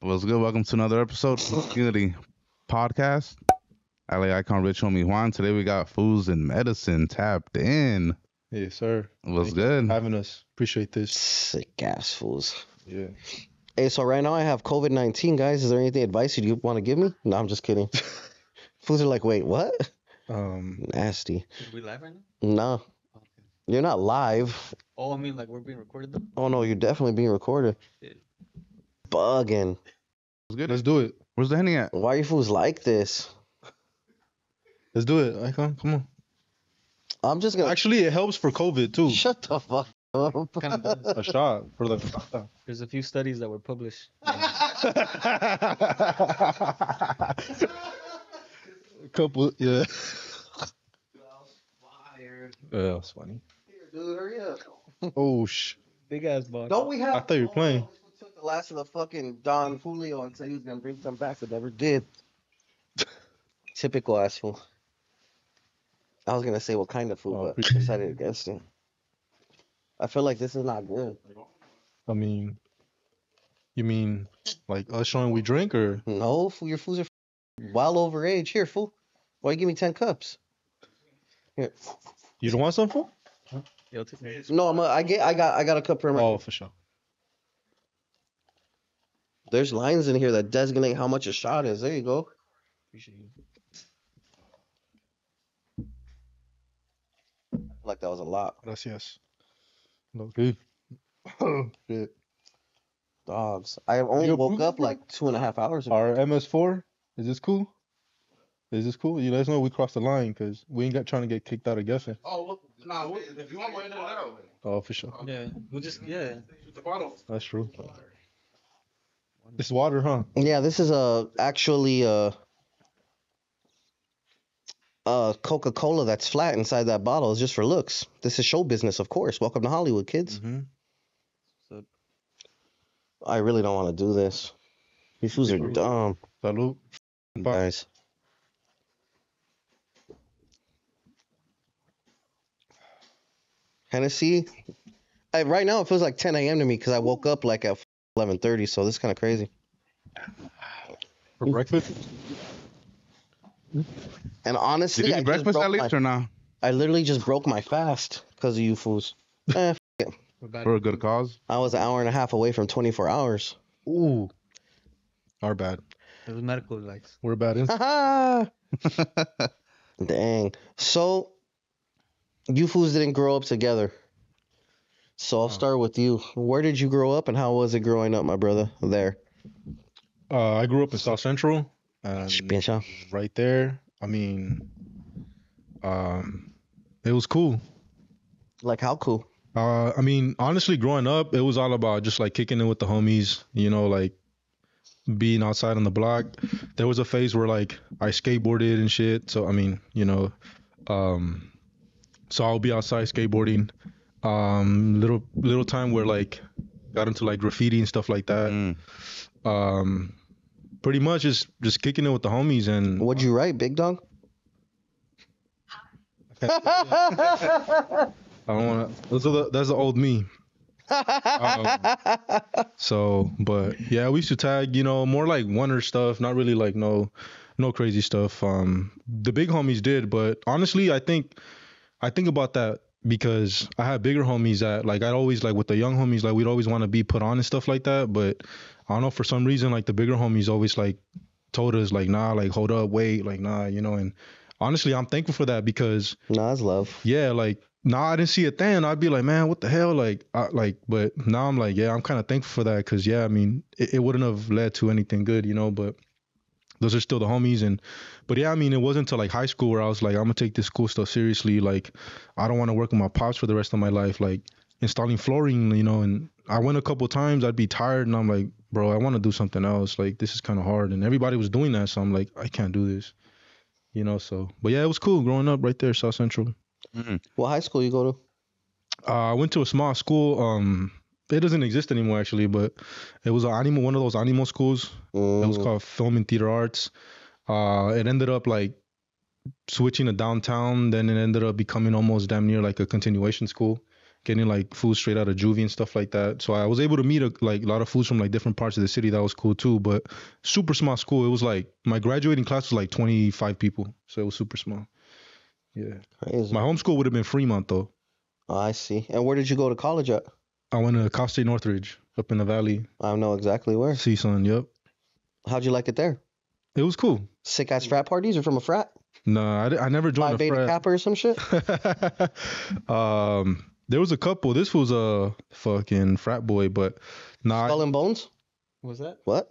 What's good? Welcome to another episode of the Unity Podcast. LA icon Rich Homie Juan. Today we got Foos and Medicine tapped in. Yes, sir. What's Thank you for good? having us. Appreciate this. Sick ass fools. Yeah. Hey, so right now I have COVID-19, guys. Is there anything advice you want to give me? No, I'm just kidding. Fools are like, wait, what? Nasty. Are we live right now? No, Okay. you're not live. Oh, I mean, like we're being recorded though. Oh no, you're definitely being recorded. Shit. Bugging. What's good? Let's do it. Where's the Henny at? Why are you fools like this? Let's do it. Icon, come on. I'm just gonna. Actually, it helps for COVID too. Shut the fuck up. Kind of does. A shot for the. There's a few studies that were published. Couple, yeah. Fire. Yeah, that was funny. Here, dude, hurry up. Oh Big ass box. Don't we have? I thought you were playing. We took the last of the fucking Don Julio and said he was gonna bring some back, but never did. Typical asshole. I was gonna say what kind of food, Oh, but appreciate it. decided against it. I feel like this is not good. I mean, you mean like us showing we drink or? No, fool, your fools are well over age. Here, fool. Why you give me 10 cups? Here. You don't want some fool? Yo, take me. No, I got a cup for my. Oh, for sure. There's lines in here that designate how much a shot is. There you go. Appreciate you. Like that was a lot. Gracias. Okay. Shit. Dogs. I only You woke approve? up like 2.5 hours ago. Our MS4, is this cool? Is this cool? You let us know we crossed the line because we ain't got trying to get kicked out of guessing. Oh, look, nah, if you want more, let it out. Oh, for sure. Yeah, we'll just Shoot the bottle. That's true. It's water, huh? Yeah, this is actually Coca-Cola that's flat inside that bottle. It's just for looks. This is show business, of course. Welcome to Hollywood, kids. Mm-hmm. I really don't want to do this. These fools are dumb, Salud. Bye. guys. Hennessy. Right now it feels like 10 a.m. to me because I woke up like at 11:30. So this is kind of crazy. For breakfast? And honestly, Did you I eat just breakfast at broke least or not? I literally just broke my fast because of you fools. we're back. For a good cause? I was an hour and a half away from 24 hours. Ooh. Our bad. It was medical advice. We're bad in. Dang. So, you fools didn't grow up together. So I'll start with you. Where did you grow up and how was it growing up, my brother? There. I grew up in South Central. And Pincha. right there. I mean, it was cool. Like, how cool? I mean, honestly, growing up, it was all about just like kicking it with the homies, you know, like being outside on the block. There was a phase where like I skateboarded and shit. So, I mean, you know, so I'll be outside skateboarding. Little time where like got into like graffiti and stuff like that. Pretty much just kicking it with the homies and What'd you write, big dog? I don't want to. That's the old me. So, but yeah, we used to tag, you know, more like wonder stuff, not really like no crazy stuff. The big homies did, but honestly, I think about that because I had bigger homies that like I'd always like with the young homies, like we'd always want to be put on and stuff like that. But I don't know, for some reason, like the bigger homies always like told us like, nah, like hold up, wait, like nah, you know. And honestly, I'm thankful for that because Nah, it's love. yeah, like I didn't see it then. I'd be like, man, what the hell, but now I'm like, yeah, I'm kind of thankful for that because yeah, I mean, it wouldn't have led to anything good, you know. But those are still the homies, but yeah, I mean, it wasn't until like high school where I was like, I'm gonna take this school stuff seriously. Like, I don't want to work with my pops for the rest of my life, like installing flooring, you know. And I went a couple times, I'd be tired, and I'm like, bro, I want to do something else. Like, this is kind of hard, and everybody was doing that, so I'm like, I can't do this, you know. So, but yeah, it was cool growing up right there, South Central. What high school you go to? I went to a small school. It doesn't exist anymore actually, but it was one of those animo schools. It was called Film and Theater Arts. It ended up like switching to downtown. Then it ended up becoming almost damn near like a continuation school. getting like food straight out of juvie and stuff like that. So I was able to meet a lot of foods from like different parts of the city. That was cool too. But super small school. It was like my graduating class was like 25 people, so it was super small. Yeah. Crazy. My homeschool would have been Fremont though. Oh, I see. And where did you go to college at? I went to Cal State Northridge up in the valley. I know exactly where. CSUN, yep. How'd you like it there? It was cool. Sick ass frat parties or from a frat? Nah, I never Phi joined a Beta frat. Kappa or some shit? There was a couple. This was a fucking frat boy, but nah. Skull and Bones? What's that? What?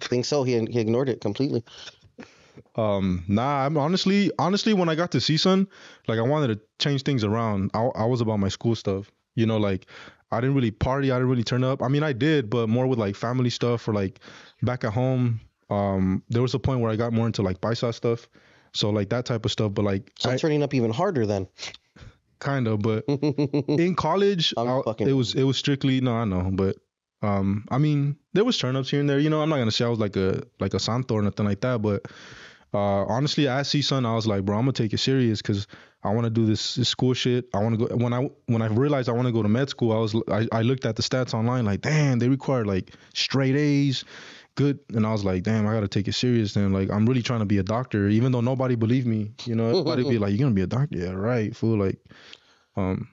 Think so. He ignored it completely. Nah. I'm honestly, when I got to CSUN, like I wanted to change things around. I was about my school stuff. You know, like I didn't really party. I didn't really turn up. I mean, I did, but more with like family stuff or like back at home. There was a point where I got more into like paisa stuff. So like that type of stuff. But like, So turning up even harder then. kind of, but in college, it was strictly, no, I know, but I mean, there was turn ups here and there. You know, I'm not gonna say I was like a santo or nothing like that, but honestly, at CSUN, I was like, bro, I'm gonna take it serious because I want to do this school shit. I want to go. When I realized I want to go to med school, I looked at the stats online, like, damn, they require like straight A's, good, and I was like, damn, I gotta take it serious. And like, I'm really trying to be a doctor, even though nobody believed me. You know, everybody be like, you're gonna be a doctor, yeah, right, fool, like.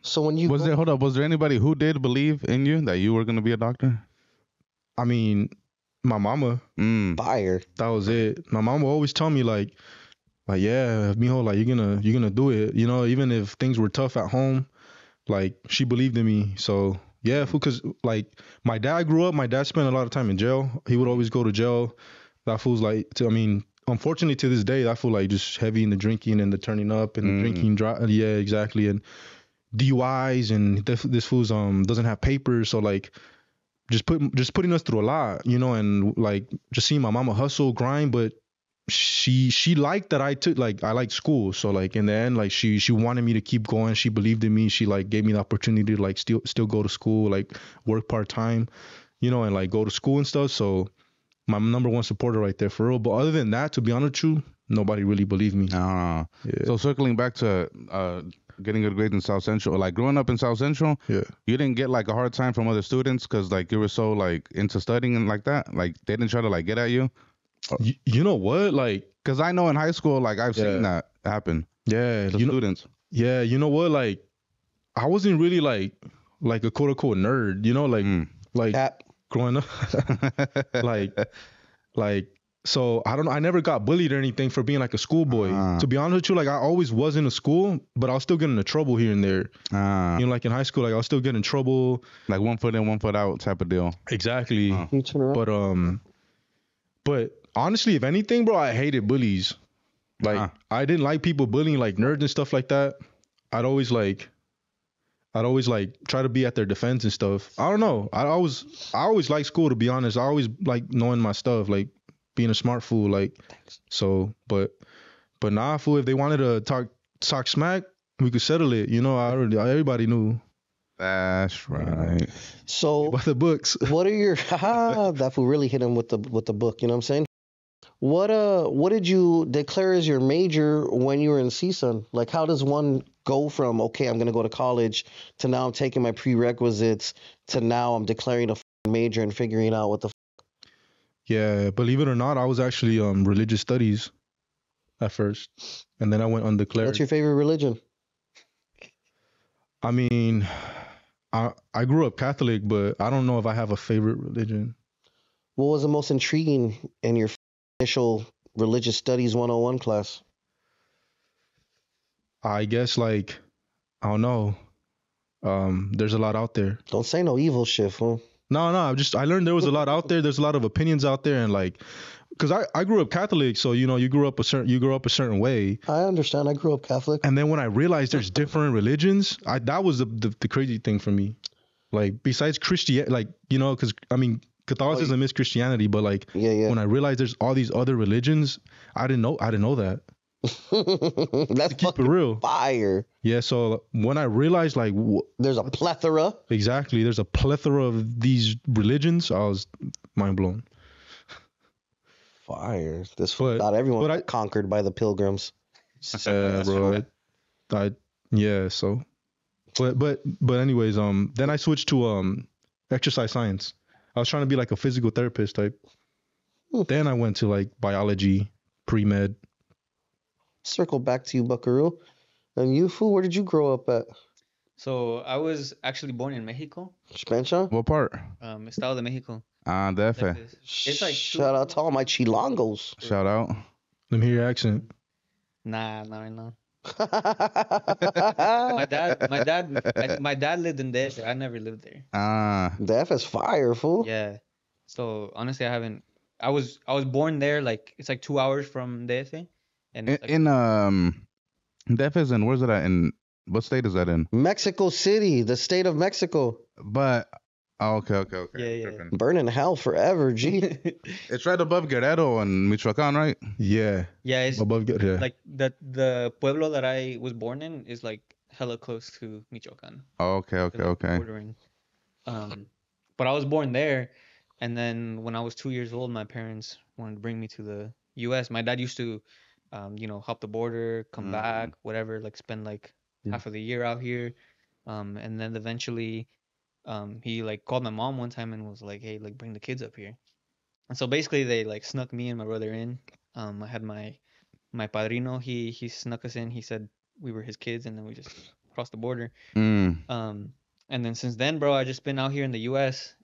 So when you Was there anybody who did believe in you that you were gonna be a doctor? I mean, my mama. fire, That was it. My mom would always tell me like yeah, mijo, like you're gonna do it. You know, even if things were tough at home, like she believed in me. So yeah, because like my dad grew up. My dad spent a lot of time in jail. He would always go to jail. That fool's like, unfortunately to this day, that fool like just heavy in the drinking and the turning up and the drinking. Yeah, exactly. And DUIs and this fool's doesn't have papers. So like. Just putting us through a lot, you know, and like just seeing my mama hustle, grind, but she liked that I liked school. So like in the end, like she wanted me to keep going. She believed in me. She like gave me the opportunity to like still go to school, like work part time, you know, and like go to school and stuff. So my number one supporter right there for real. But other than that, to be honest with you, nobody really believed me. Yeah. So circling back to getting good grades in South Central, like growing up in South Central, yeah, you didn't get like a hard time from other students because like you were so like into studying and like that. Like they didn't try to like get at you. You know what? Like, because I know in high school, like I've seen that happen. Yeah, to students. Yeah, you know what? Like, I wasn't really like a quote unquote nerd. You know, like growing up, like. So I never got bullied or anything for being like a schoolboy. To be honest with you, like I always was in a school, but I was still getting into trouble here and there. You know, like in high school, like I was still getting in trouble. Like 1 foot in, 1 foot out type of deal. Exactly. But honestly, if anything, bro, I hated bullies. Like I didn't like people bullying like nerds and stuff like that. I'd always try to be at their defense and stuff. I don't know. I always liked school, to be honest. I always like knowing my stuff, like being a smart fool, like. So, but nah, fool. If they wanted to talk smack, we could settle it. You know, everybody knew. That's right. So by the books. What are your that fool really hit him with the book? You know what I'm saying? What did you declare as your major when you were in CSUN? Like, how does one go from okay, I'm gonna go to college to now I'm taking my prerequisites to now I'm declaring a major and figuring out what the. Yeah, believe it or not, I was actually religious studies at first, and then I went undeclared. What's your favorite religion? I mean, I grew up Catholic, but I don't know if I have a favorite religion. What was the most intriguing in your initial religious studies 101 class? I guess like I don't know. There's a lot out there. Don't say no evil shit, fool. No, I learned there was a lot out there. There's a lot of opinions out there, and like, cause I grew up Catholic, so you know you grew up a certain way. I understand. I grew up Catholic. And then when I realized there's different religions, that was the crazy thing for me. Like besides Christianity, like you know, cause I mean Catholicism is Christianity, but like when I realized there's all these other religions, I didn't know that. Let's keep it real. Fire. Yeah, so when I realized like there's a plethora. Exactly, there's a plethora of these religions, I was mind blown. Fire. Not everyone got conquered by the pilgrims. Bro. So But anyways, then I switched to exercise science. I was trying to be like a physical therapist type. Then I went to like biology, pre-med. Circle back to you, Buckaroo. And you, fool, where did you grow up at? So I was actually born in Mexico, Spancha? What part? Estado de Mexico. DF. It's like Shout out to all my chilangos. Shout out. Let me hear your accent. Nah, no. That My dad lived in there. I never lived there. F is fire, fool. Yeah. So honestly, I haven't. I was born there. Like it's like 2 hours from DF, and it's like DF is in, where's it at? In what state is that in? Mexico City, the state of Mexico. But okay. Yeah. Tripping. Burn in hell forever, G. It's right above Guerrero and Michoacan, right? Yeah. yeah. It's Above, yeah. like the pueblo that I was born in is like hella close to Michoacan. Okay. Bordering. But I was born there, and then when I was 2 years old, my parents wanted to bring me to the U.S. My dad used to, hop the border, come back, whatever, like spend like half of the year out here, and then eventually, he like called my mom one time and was like, "Hey, like bring the kids up here." And so basically, they like snuck me and my brother in. I had my padrino. He snuck us in. He said we were his kids, and then we just crossed the border. And then since then, bro, I just been out here in the U.S.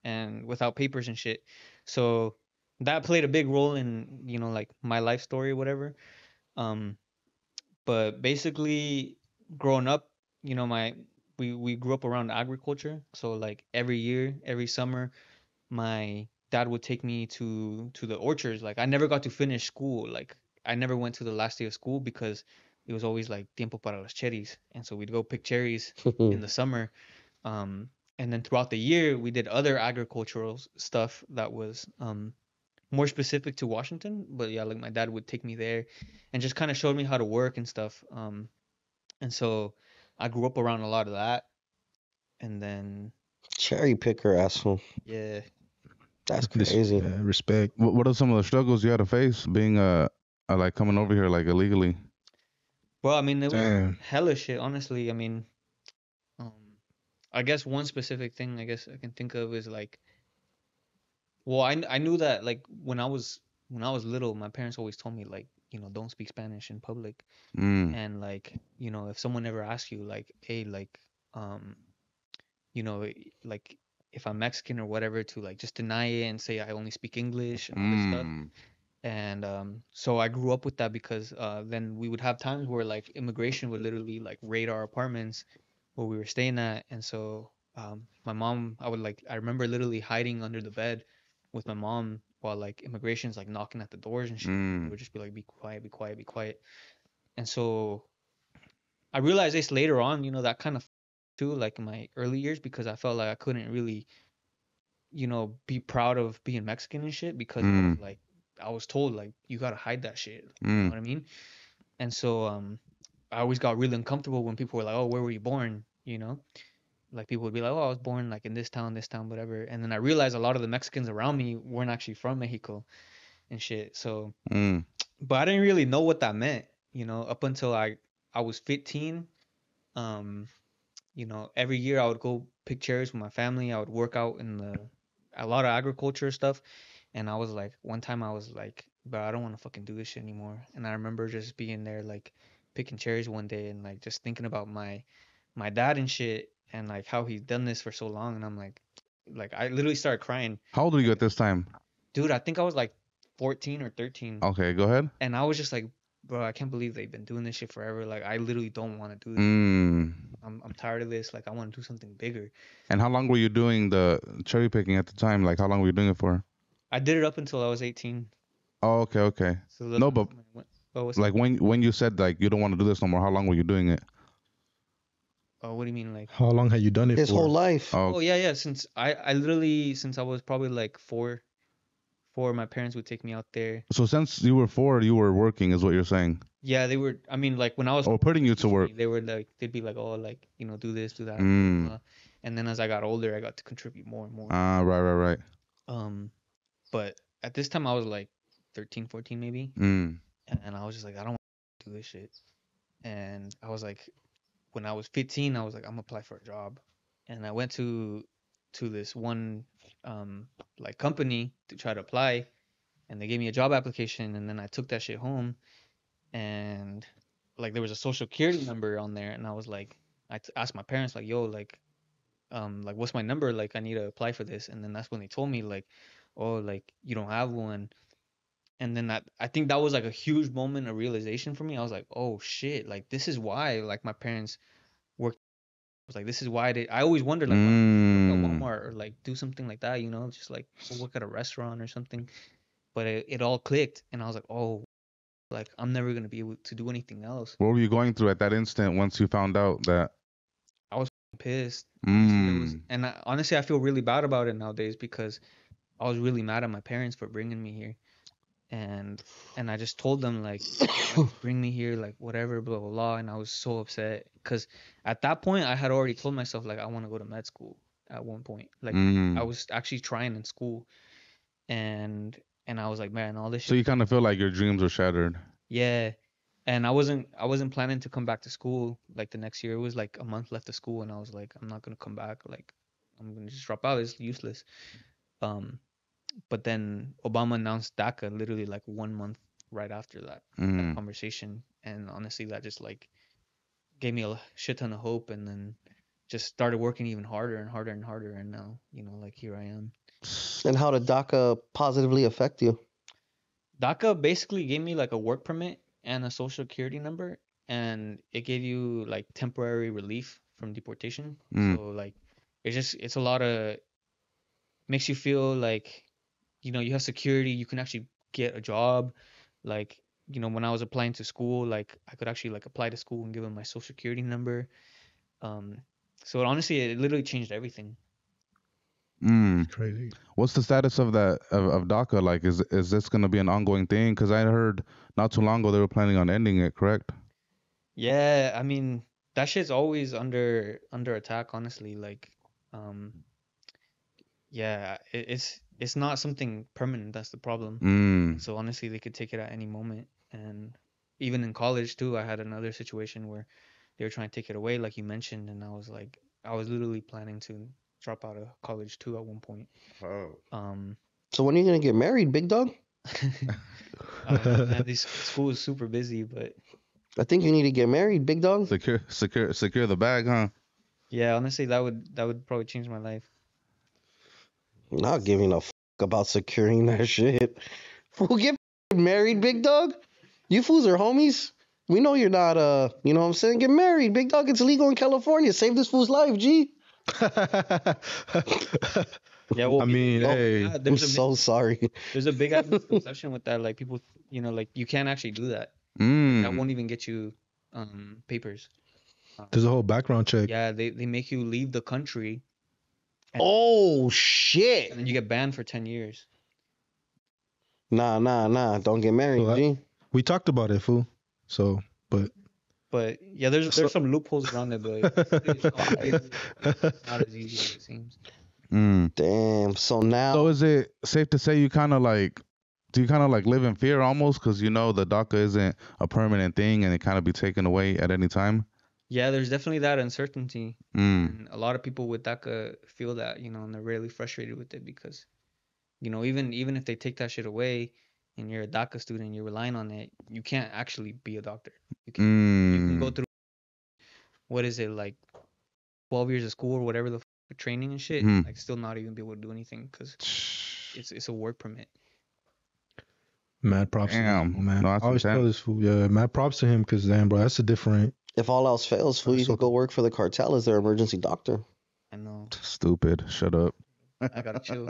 And without papers and shit. So that played a big role in, like my life story or whatever. But basically, growing up, we grew up around agriculture. So like every year, every summer, my dad would take me to the orchards. Like I never got to finish school. Like I never went to the last day of school because it was always like tiempo para las cherries, and so we'd go pick cherries in the summer. And then throughout the year, we did other agricultural stuff that was more specific to Washington. But yeah, like my dad would take me there and just kind of showed me how to work and stuff. And so I grew up around a lot of that. And then Cherry picker, asshole. yeah, That's crazy. Yeah, respect. What are some of the struggles you had to face being like coming over here like illegally? well, I mean, it was Damn. hella shit, honestly. I mean, um, I guess one specific thing I guess I can think of is like, well, I knew that like when I was little, my parents always told me like, don't speak Spanish in public. And like, if someone ever asks you like, hey, like, you know, like if I'm Mexican or whatever, to like just deny it and say I only speak English and all this stuff. And so I grew up with that because then we would have times where like immigration would literally like raid our apartments where we were staying at. And so my mom, I remember literally hiding under the bed with my mom while like immigration's like knocking at the doors and shit. They would just be like, be quiet, be quiet, be quiet. And so I realized this later on, that kind of too, like in my early years, because I felt like I couldn't really, be proud of being Mexican and shit because I was told like you gotta hide that shit. You know what I mean? And so I always got really uncomfortable when people were like, "Oh, where were you born?" Like people would be like, "Oh, I was born like in this town, whatever." And then I realized a lot of the Mexicans around me weren't actually from Mexico and shit. So, but I didn't really know what that meant, up until I was 15. Every year I would go pick cherries with my family. I would work out in a lot of agriculture stuff. And I was like, one time I was like, but I don't want to fucking do this shit anymore. And I remember just being there, like picking cherries one day and like just thinking about my dad and shit and like how he's done this for so long. And I'm like I literally started crying. How old were you at this time? Dude, I think I was like 14 or 13. Okay, go ahead. And I was just like, bro, I can't believe they've been doing this shit forever. Like I literally don't want to do this. I'm tired of this. Like I want to do something bigger. And how long were you doing the cherry picking at the time? Like how long were you doing it for? I did it up until I was 18. Oh, okay. So No, but like when you said like you don't want to do this no more, how long were you doing it? Oh, what do you mean, like? How long had you done it His for? whole life. Oh yeah. Since I literally since I was probably like four, my parents would take me out there. So since you were 4, you were working, is what you're saying? Yeah, they were. I mean, like when I was Or putting you to work. they were like they'd be like, oh, like do this, do that. And then as I got older, I got to contribute more and more. Right. But at this time I was like 13, 14 maybe. And I was just like, I don't want to do this shit. And I was like, when I was 15, I was like, I'm gonna apply for a job, and I went to this one like company to try to apply, and they gave me a job application, and then I took that shit home, and like there was a social security number on there, and I was like, asked my parents like, yo, like what's my number? Like I need to apply for this, and then that's when they told me like, oh, like you don't have one. And then I think that was like a huge moment of realization for me. I was like, oh shit, like this is why like my parents worked. I was like, this is why I always wondered like why don't they work at Walmart or like do something like that, you know, just like go work at a restaurant or something. But it all clicked, and I was like, oh, like I'm never gonna be able to do anything else. What were you going through at that instant once you found out that? I was pissed. Honestly, and honestly, I feel really bad about it nowadays because I was really mad at my parents for bringing me here, and I just told them like, bring me here, like whatever, blah blah blah, and I was so upset because at that point I had already told myself like I want to go to med school at one point, like I was actually trying in school, and I was like, man, all this shit. So you kind of feel like your dreams were shattered. Yeah, and I wasn't planning to come back to school like the next year. It was like a month left of school, and I was like, I'm not gonna come back. Like, I'm gonna just drop out. It's useless. But then Obama announced DACA literally like 1 month right after that conversation, and honestly, that just like gave me a shit ton of hope, and then just started working even harder and harder and harder, and now like here I am. And how did DACA positively affect you? DACA basically gave me like a work permit and a social security number, and it gave you like temporary relief from deportation. So like it's a lot of, makes you feel like you have security, you can actually get a job. Like when I was applying to school, like I could actually like apply to school and give them my social security number. So honestly, it literally changed everything. Crazy. What's the status of that of DACA? Like, is this gonna be an ongoing thing? Because I heard not too long ago they were planning on ending it. Correct? Yeah, I mean that shit's always under attack. Honestly, like, yeah, it's not something permanent. That's the problem. So honestly, they could take it at any moment. And even in college too, I had another situation where they were trying to take it away, like you mentioned, and I was literally planning to drop out of college too at one point. So when are you gonna get married, big dog? Man, this school is super busy, but I think you need to get married, big dog. Secure the bag, huh? yeah, honestly, that would probably change my life. Not giving a f about securing that shit. Who get married, big dog? You fools are homies. We know you're not, you know what I'm saying? Get married, big dog. It's legal in California. Save this fool's life, G. Yeah, well, I mean, hey, I'm so sorry. There's a big misconception with that. Like people, like you can't actually do that. That won't even get you papers. There's a whole background check. Yeah, they make you leave the country. Oh shit! And then you get banned for 10 years. Nah. Don't get married, G. We talked about it, fool. So, but yeah, there's some loopholes around it, but it's not as easy as it seems. Damn. So now. So is it safe to say do you kind of like live in fear almost because the DACA isn't a permanent thing and it kind of be taken away at any time? Yeah, there's definitely that uncertainty. And a lot of people with DACA feel that, and they're really frustrated with it because, even if they take that shit away and you're a DACA student, you're relying on it, you can't actually be a doctor. You can go through, what is it, like 12 years of school or whatever the training and shit, like still not even be able to do anything because it's a work permit. Mad props to him, man. No, I always tell this fool, yeah, mad props to him because, damn, bro, that's a different. If all else fails, fool, you can go work for the cartel as their emergency doctor. I know. Stupid. Shut up. I gotta chill.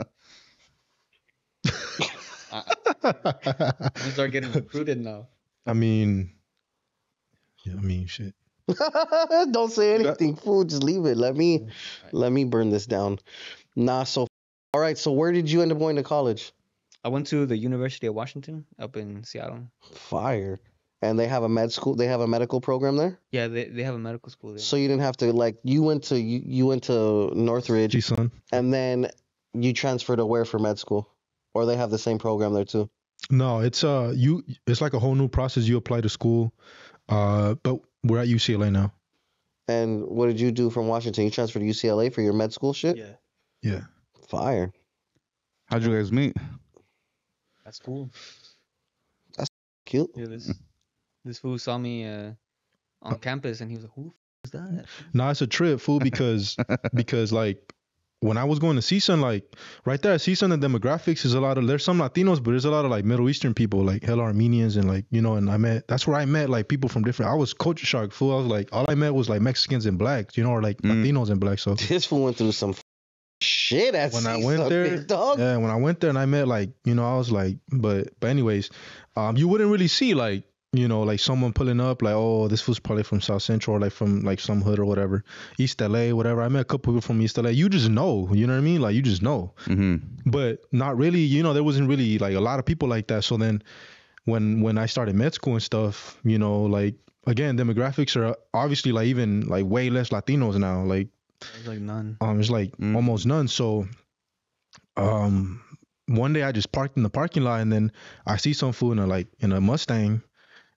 I'm gonna start getting recruited now. I mean, shit. Don't say anything, fool. Just leave it. Let me burn this down. Nah. So, all right. So, where did you end up going to college? I went to the University of Washington up in Seattle. Fire. And they have a med school. They have a medical program there. Yeah, they have a medical school there. So you didn't have to you went to Northridge, G-Sun. and then you transferred to where for med school, or they have the same program there too. No, it's it's like a whole new process. You apply to school, but we're at UCLA now. And what did you do from Washington? You transferred to UCLA for your med school shit? Yeah, Yeah. Fire. How'd you guys meet? that's cool. Cute. Yeah, this fool saw me on campus, and he was like, "Who is that?" Nah, it's a trip, fool, because like when I was going to CSUN, like right there at CSUN, the demographics is there's some Latinos, but there's a lot of like Middle Eastern people, like hella Armenians, and like, you know, and that's where I met like people from different. I was culture shock, fool. I was like, all I met was like Mexicans and blacks, you know, or like Latinos and blacks. So This fool went through some shit at when I CSUN, went there, big dog. yeah, when I went there and I met like, you know, I was like, but anyways, you wouldn't really see like, you know, like someone pulling up like, oh, this was probably from South Central or like from like some hood or whatever, East LA, whatever. I met a couple people from East LA. You just know, you know what I mean? Like you just know, but not really, you know, there wasn't really like a lot of people like that. So then when I started med school and stuff, you know, like again, demographics are obviously like even like way less Latinos now. Like There's like none. it's like almost none. So one day I just parked in the parking lot and then I see some fool in a Mustang,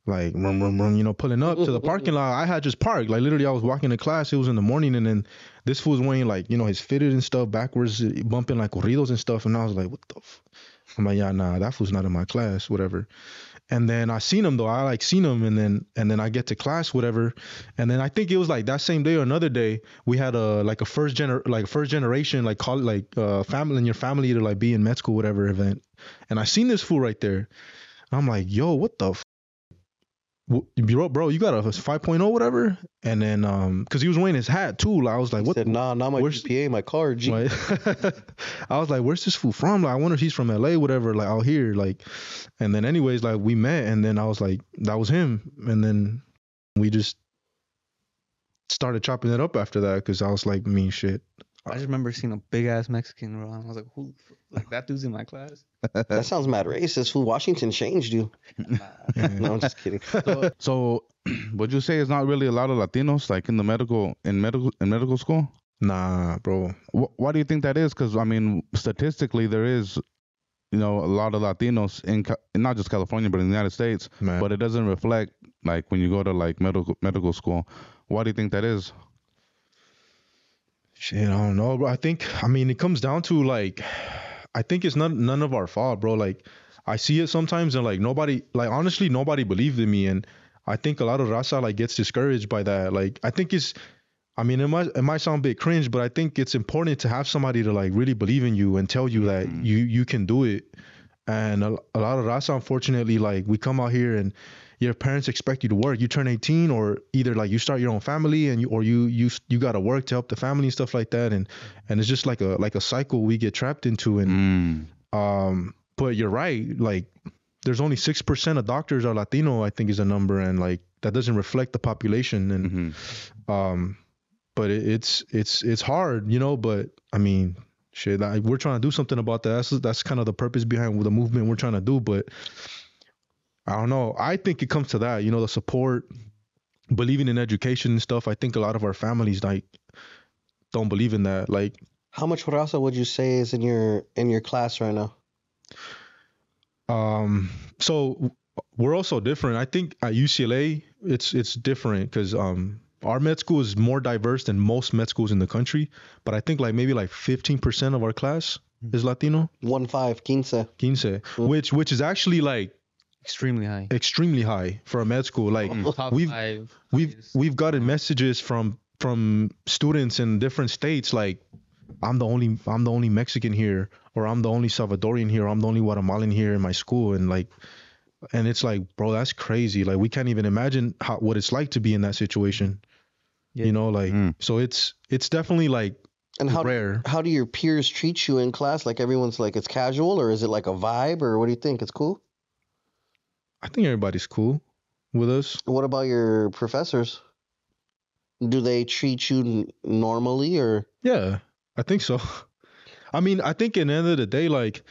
like rum, rum, rum, you know, pulling up to the parking lot. I had just parked, like literally I was walking to class. It was in the morning, and then this fool was wearing like, you know, his fitted and stuff backwards, bumping like corridos and stuff. And I was like, what the I'm like, yeah, nah, that fool's not in my class, whatever. And then I seen him though. I like seen him, and then I get to class, whatever. And then I think it was like that same day or another day, we had a first generation like call it like family in your family to like be in med school, whatever event. And I seen this fool right there. I'm like, yo, what the bro, you got a 5.0 whatever. And then because he was wearing his hat too, like, I was like, He what? said, nah, not my GPA, my car, G. Like, I was like, where's this fool from? Like, I wonder if he's from LA, whatever, like out here, like. And then anyways, like we met, and then I was like, that was him. And then we just started chopping it up after that, because I was like, me shit. I just remember seeing a big ass Mexican, bro. I was like, "Who? Like that dude's in my class?" That sounds mad racist. Who Washington changed you? No, I'm just kidding. So, would you say it's not really a lot of Latinos like in the medical school? Nah, bro. Why do you think that is? Because I mean, statistically, there is, you know, a lot of Latinos in not just California, but in the United States. Man. But it doesn't reflect like when you go to like medical school. Why do you think that is? Shit, I don't know, bro. I mean, it comes down to like, I think it's none of our fault, bro. Like, I see it sometimes, and like honestly, nobody believed in me, and I think a lot of raza like gets discouraged by that. Like, I think I mean, it might sound a bit cringe, but I think it's important to have somebody to like really believe in you and tell you that you can do it. And a lot of raza, unfortunately, like we come out here and your parents expect you to work. You turn 18, or either like you start your own family and you got to work to help the family and stuff like that. And it's just like a cycle we get trapped into. And but you're right. Like there's only 6% of doctors are Latino, I think is a number, and like that doesn't reflect the population. And but it's hard, you know. But I mean, shit, we're trying to do something about that. That's kind of the purpose behind the movement we're trying to do. But I don't know. I think it comes to that, you know, the support, believing in education and stuff. I think a lot of our families like don't believe in that. Like, how much raza would you say is in your class right now? So we're also different. I think at UCLA it's different because our med school is more diverse than most med schools in the country. But I think like maybe like 15% of our class is Latino. 15. Which is actually like extremely high for a med school. Like we've gotten messages from students in different states like, I'm the only Mexican here, or I'm the only Salvadorian here, or I'm the only Guatemalan here in my school. And it's like, bro, that's crazy. Like we can't even imagine what it's like to be in that situation. You know, like so it's definitely like rare. How do your peers treat you in class? Like everyone's like, it's casual, or is it like a vibe, or what do you think? It's cool? I think everybody's cool with us. What about your professors? Do they treat you normally, or? Yeah, I think so. I mean, I think at the end of the day, like,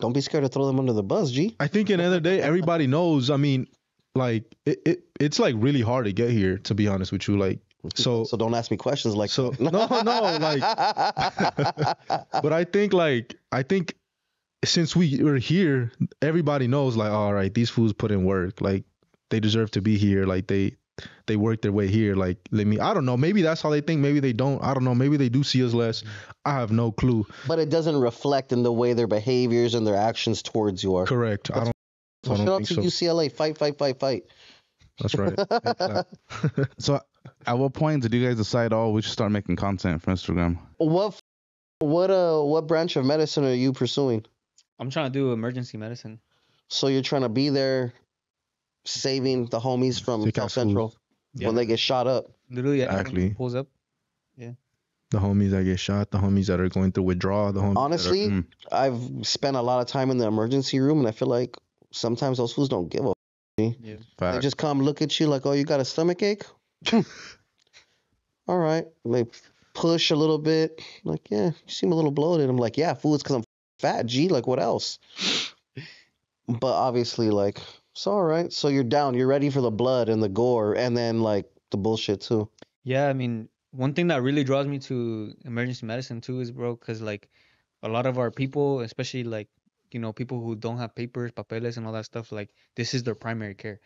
don't be scared to throw them under the bus, G. I think at the end of the day, everybody knows. I mean, like, it's like really hard to get here, to be honest with you. Like, so don't ask me questions like so. No, like, but I think since we were here, everybody knows, like, all right, these fools put in work. Like, they deserve to be here. Like, they they work their way here. Like, I don't know. Maybe that's how they think. Maybe they don't. I don't know. Maybe they do see us less. I have no clue. But it doesn't reflect in the way their behaviors and their actions towards you are. Correct. I don't Shout out think to so. UCLA. Fight. That's right. So, at what point did you guys decide, we should start making content for Instagram? What branch of medicine are you pursuing? I'm trying to do emergency medicine. So you're trying to be there, saving the homies from Sick South ass Central when they get shot up. Literally, Exactly. Pulls up. The homies that get shot, the homies that are going through withdrawal, the homies. Honestly, I've spent a lot of time in the emergency room, and I feel like sometimes those fools don't give a. Yeah. They just come look at you like, oh, you got a stomach ache? All right. They push a little bit. Like, yeah, you seem a little bloated. I'm like, yeah, fool, it's because I'm fat, G. Like, what else? But obviously, like, it's all right. So you're down. You're ready for the blood and the gore and then, like, the bullshit, too. Yeah, I mean, one thing that really draws me to emergency medicine, too, is, bro, because, like, a lot of our people, especially, like, you know, people who don't have papers, papeles, and all that stuff, like, this is their primary care.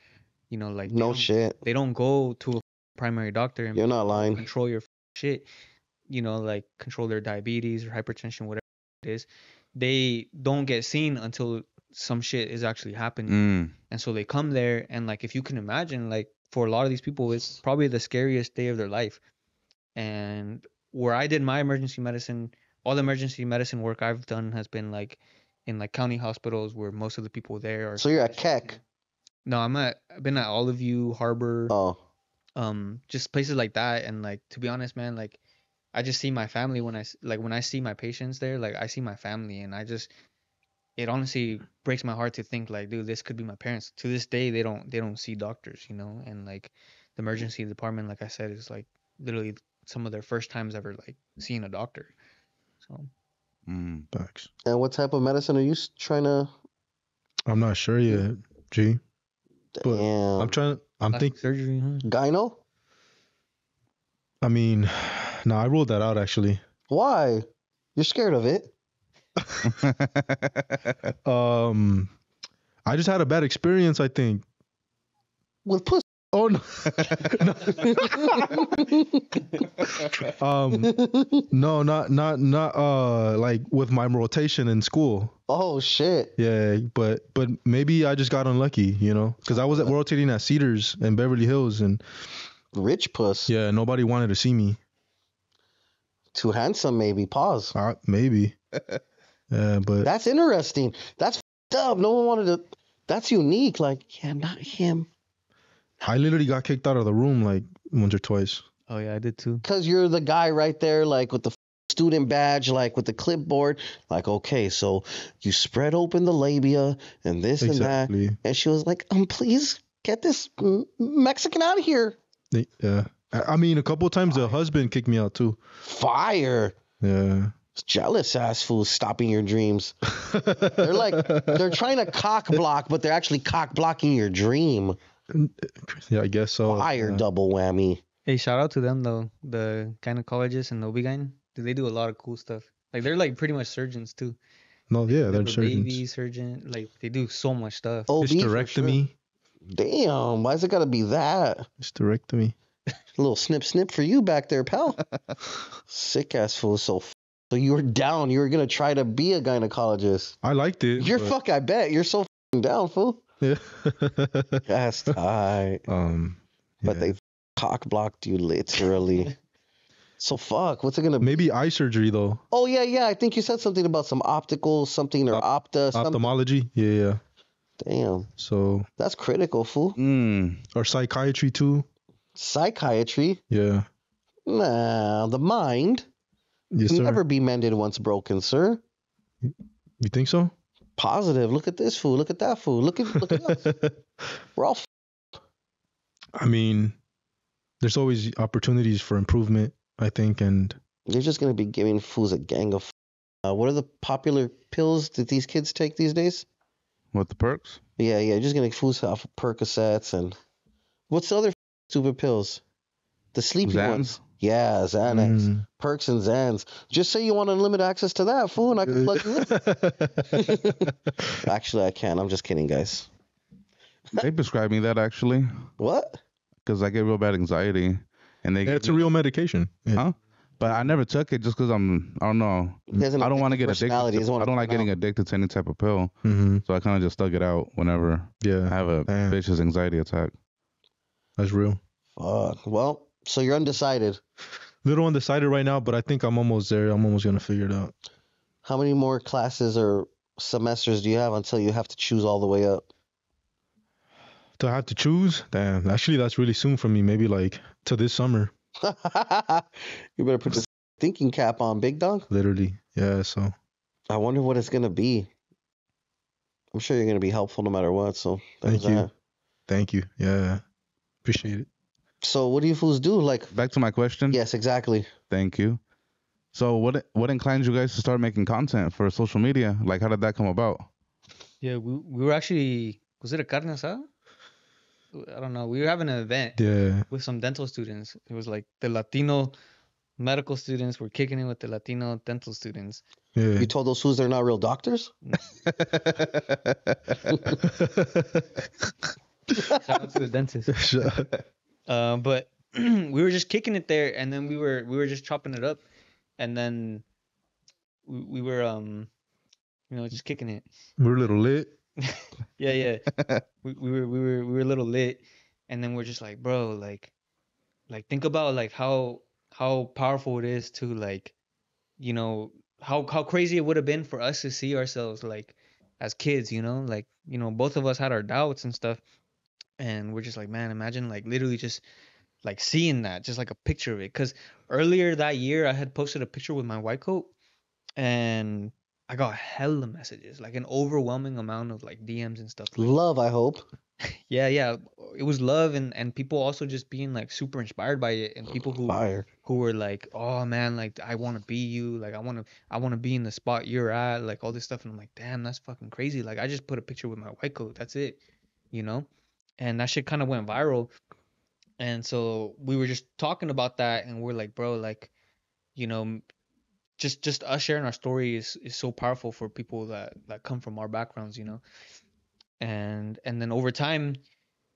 You know, like, No shit. They don't go to a primary doctor and You're not lying. control your shit. You know, like, control their diabetes or hypertension, whatever it is. They don't get seen until some shit is actually happening. And so they come there, and, like, if you can imagine, like, for a lot of these people, it's probably the scariest day of their life. And where I did my emergency medicine, all the emergency medicine work I've done has been, like, in, like, county hospitals where most of the people there are. So you're at Keck? No, I've been at Olive View, Harbor. Oh. Just places like that. And, like, to be honest, man, like, I just see my family when I see my patients there, like, I see my family, and it honestly breaks my heart to think, like, dude, this could be my parents. To this day, they don't see doctors, you know, and, like, the emergency department, like I said, is, like, literally some of their first times ever, like, seeing a doctor. So. Facts. And what type of medicine are you trying to? I'm not sure yet, G. But Damn. I'm thinking surgery, huh? Gyno? I mean, no, I ruled that out actually. Why? You're scared of it? I just had a bad experience, I think. With pussy? Oh no. No, not like with my rotation in school. Oh shit. Yeah, but maybe I just got unlucky, you know, because I was rotating at Cedars in Beverly Hills, and rich puss. Yeah, nobody wanted to see me. Too handsome, maybe. Pause. Maybe. Yeah, but that's interesting. That's up. No one wanted to. That's unique. Like, yeah, not him. I literally got kicked out of the room like once or twice. Oh yeah, I did too. Cause you're the guy right there, like with the student badge, like with the clipboard. Like, okay, so you spread open the labia and this and that. And she was like, please get this Mexican out of here. Yeah. I mean, a couple of times the husband kicked me out too. Fire. Yeah. Jealous ass fools stopping your dreams. They're trying to cock block, but they're actually cock blocking your dream. Yeah, I guess so. Fire double whammy. Hey, shout out to them though, the gynecologists and OB-GYN. They do a lot of cool stuff. Like, they're like pretty much surgeons too. No, yeah, they're surgeons. Baby surgeon. Like, they do so much stuff. Hysterectomy. Sure. Damn, why's it gotta be that? Hysterectomy. A little snip for you back there, pal. Sick ass fool. So you were down. You were gonna try to be a gynecologist. I liked it. You're fuck. I bet you're so down, fool. Yeah. That's tight. But they cock blocked you literally. So fuck. What's it gonna be? Maybe eye surgery though. Oh yeah. I think you said something about some optical something or ophthalmology. Yeah. Damn. So that's critical, fool. Or psychiatry too. Psychiatry. Yeah. Nah, the mind can never be mended once broken, sir. You think so? Positive. Look at this fool. Look at that fool. Look at us. We're all. I mean, there's always opportunities for improvement, I think, and you're just gonna be giving fools a gang of. What are the popular pills that these kids take these days? What, the perks? Yeah. You're just gonna fools off of Percocets and what's the other stupid pills? The sleepy ones. Yeah, Xanax, Perks and Xans. Just say you want unlimited access to that, fool, and I can plug you in. Actually, I can't. I'm just kidding, guys. They prescribed me that, actually. What? because I get real bad anxiety, and they Yeah, it's a real medication. Yeah. huh? But I never took it just because I don't know. He has an I don't want to addictive get addicted. personality, doesn't I wanna don't like turn getting out. addicted to any type of pill, Mm-hmm. so I kind of just stuck it out whenever I Yeah. have a Damn. vicious anxiety attack. That's real. Fuck. Well, so you're undecided. Little undecided right now, but I think I'm almost there. I'm almost gonna figure it out. How many more classes or semesters do you have until you have to choose all the way up? Do I have to choose? Damn. Actually, that's really soon for me. Maybe like to this summer. You better put this thinking cap on, big dog. Literally. Yeah. So I wonder what it's gonna be. I'm sure you're gonna be helpful no matter what. So there's Thank you. that. thank you. Yeah. Appreciate it. So what do you fools do? Like, Back to my question. yes, exactly. Thank you. So what inclines you guys to start making content for social media? Like, how did that come about? Yeah, we were actually, was it a carne asada? I don't know. We were having an event Yeah. with some dental students. It was like the Latino medical students were kicking in with the Latino dental students. Yeah. You told those fools they're not real doctors? Shout out to the dentist. But we were just kicking it there, and then we were just chopping it up, and then we were just kicking it. We're a little lit. Yeah. We were a little lit, and then we're just like, bro, like think about like how powerful it is to like, how crazy it would have been for us to see ourselves like as kids, like, both of us had our doubts and stuff, and we're just like, man, imagine like literally just like seeing that, just like a picture of it. Because earlier that year I had posted a picture with my white coat, and I got hella messages, like an overwhelming amount of like DMs and stuff. Like, Love, I hope. yeah, it was love, and people also just being like super inspired by it, and people Fire. who were like, oh man, like I want to be you, like I want to be in the spot you're at, like all this stuff. And I'm like, damn, that's fucking crazy. Like I just put a picture with my white coat, that's it, and that shit kind of went viral. And so we were just talking about that, and we're like, bro, like, you know just us sharing our story is so powerful for people that come from our backgrounds. And then over time,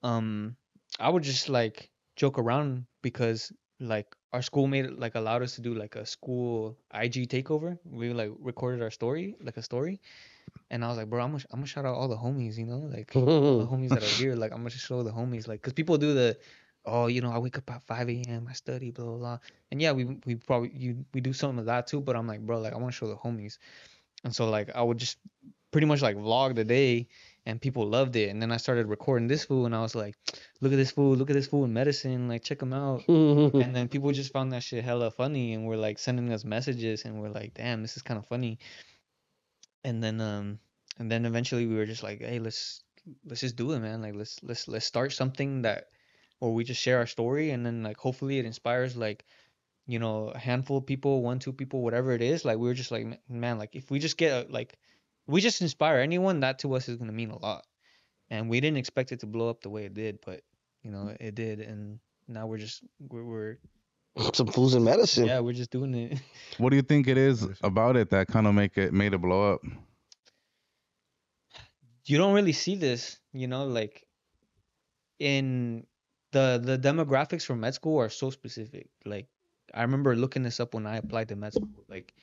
I would just like joke around, because like our school made it, like allowed us to do like a school IG takeover. We like recorded our story, like a story, and I was like, bro, I'm gonna shout out all the homies, like all the homies that are here. Like I'm gonna just show the homies, like, cause people do the, oh, I wake up at 5 a.m. I study, blah blah blah. And yeah, we probably we do some of that too. But I'm like, bro, like I want to show the homies. And so like I would just pretty much like vlog the day, and people loved it. And then I started recording this fool, and I was like, look at this fool in medicine, like check him out. And then people just found that shit hella funny, and were like sending us messages, and we're like, damn, this is kind of funny. And then eventually we were just like, hey, let's just do it, man. Like let's start something that, or we just share our story, and then like hopefully it inspires like, a handful of people, 1, 2 people, whatever it is. Like we were just like, man, like if we just get like, we just inspire anyone, that to us is gonna mean a lot. And we didn't expect it to blow up the way it did, but it did. And now we're Some fools in medicine. yeah, we're just doing it. What do you think it is about it that kind of made it blow up? You don't really see this, like in the demographics for med school are so specific. Like I remember looking this up when I applied to med school. Like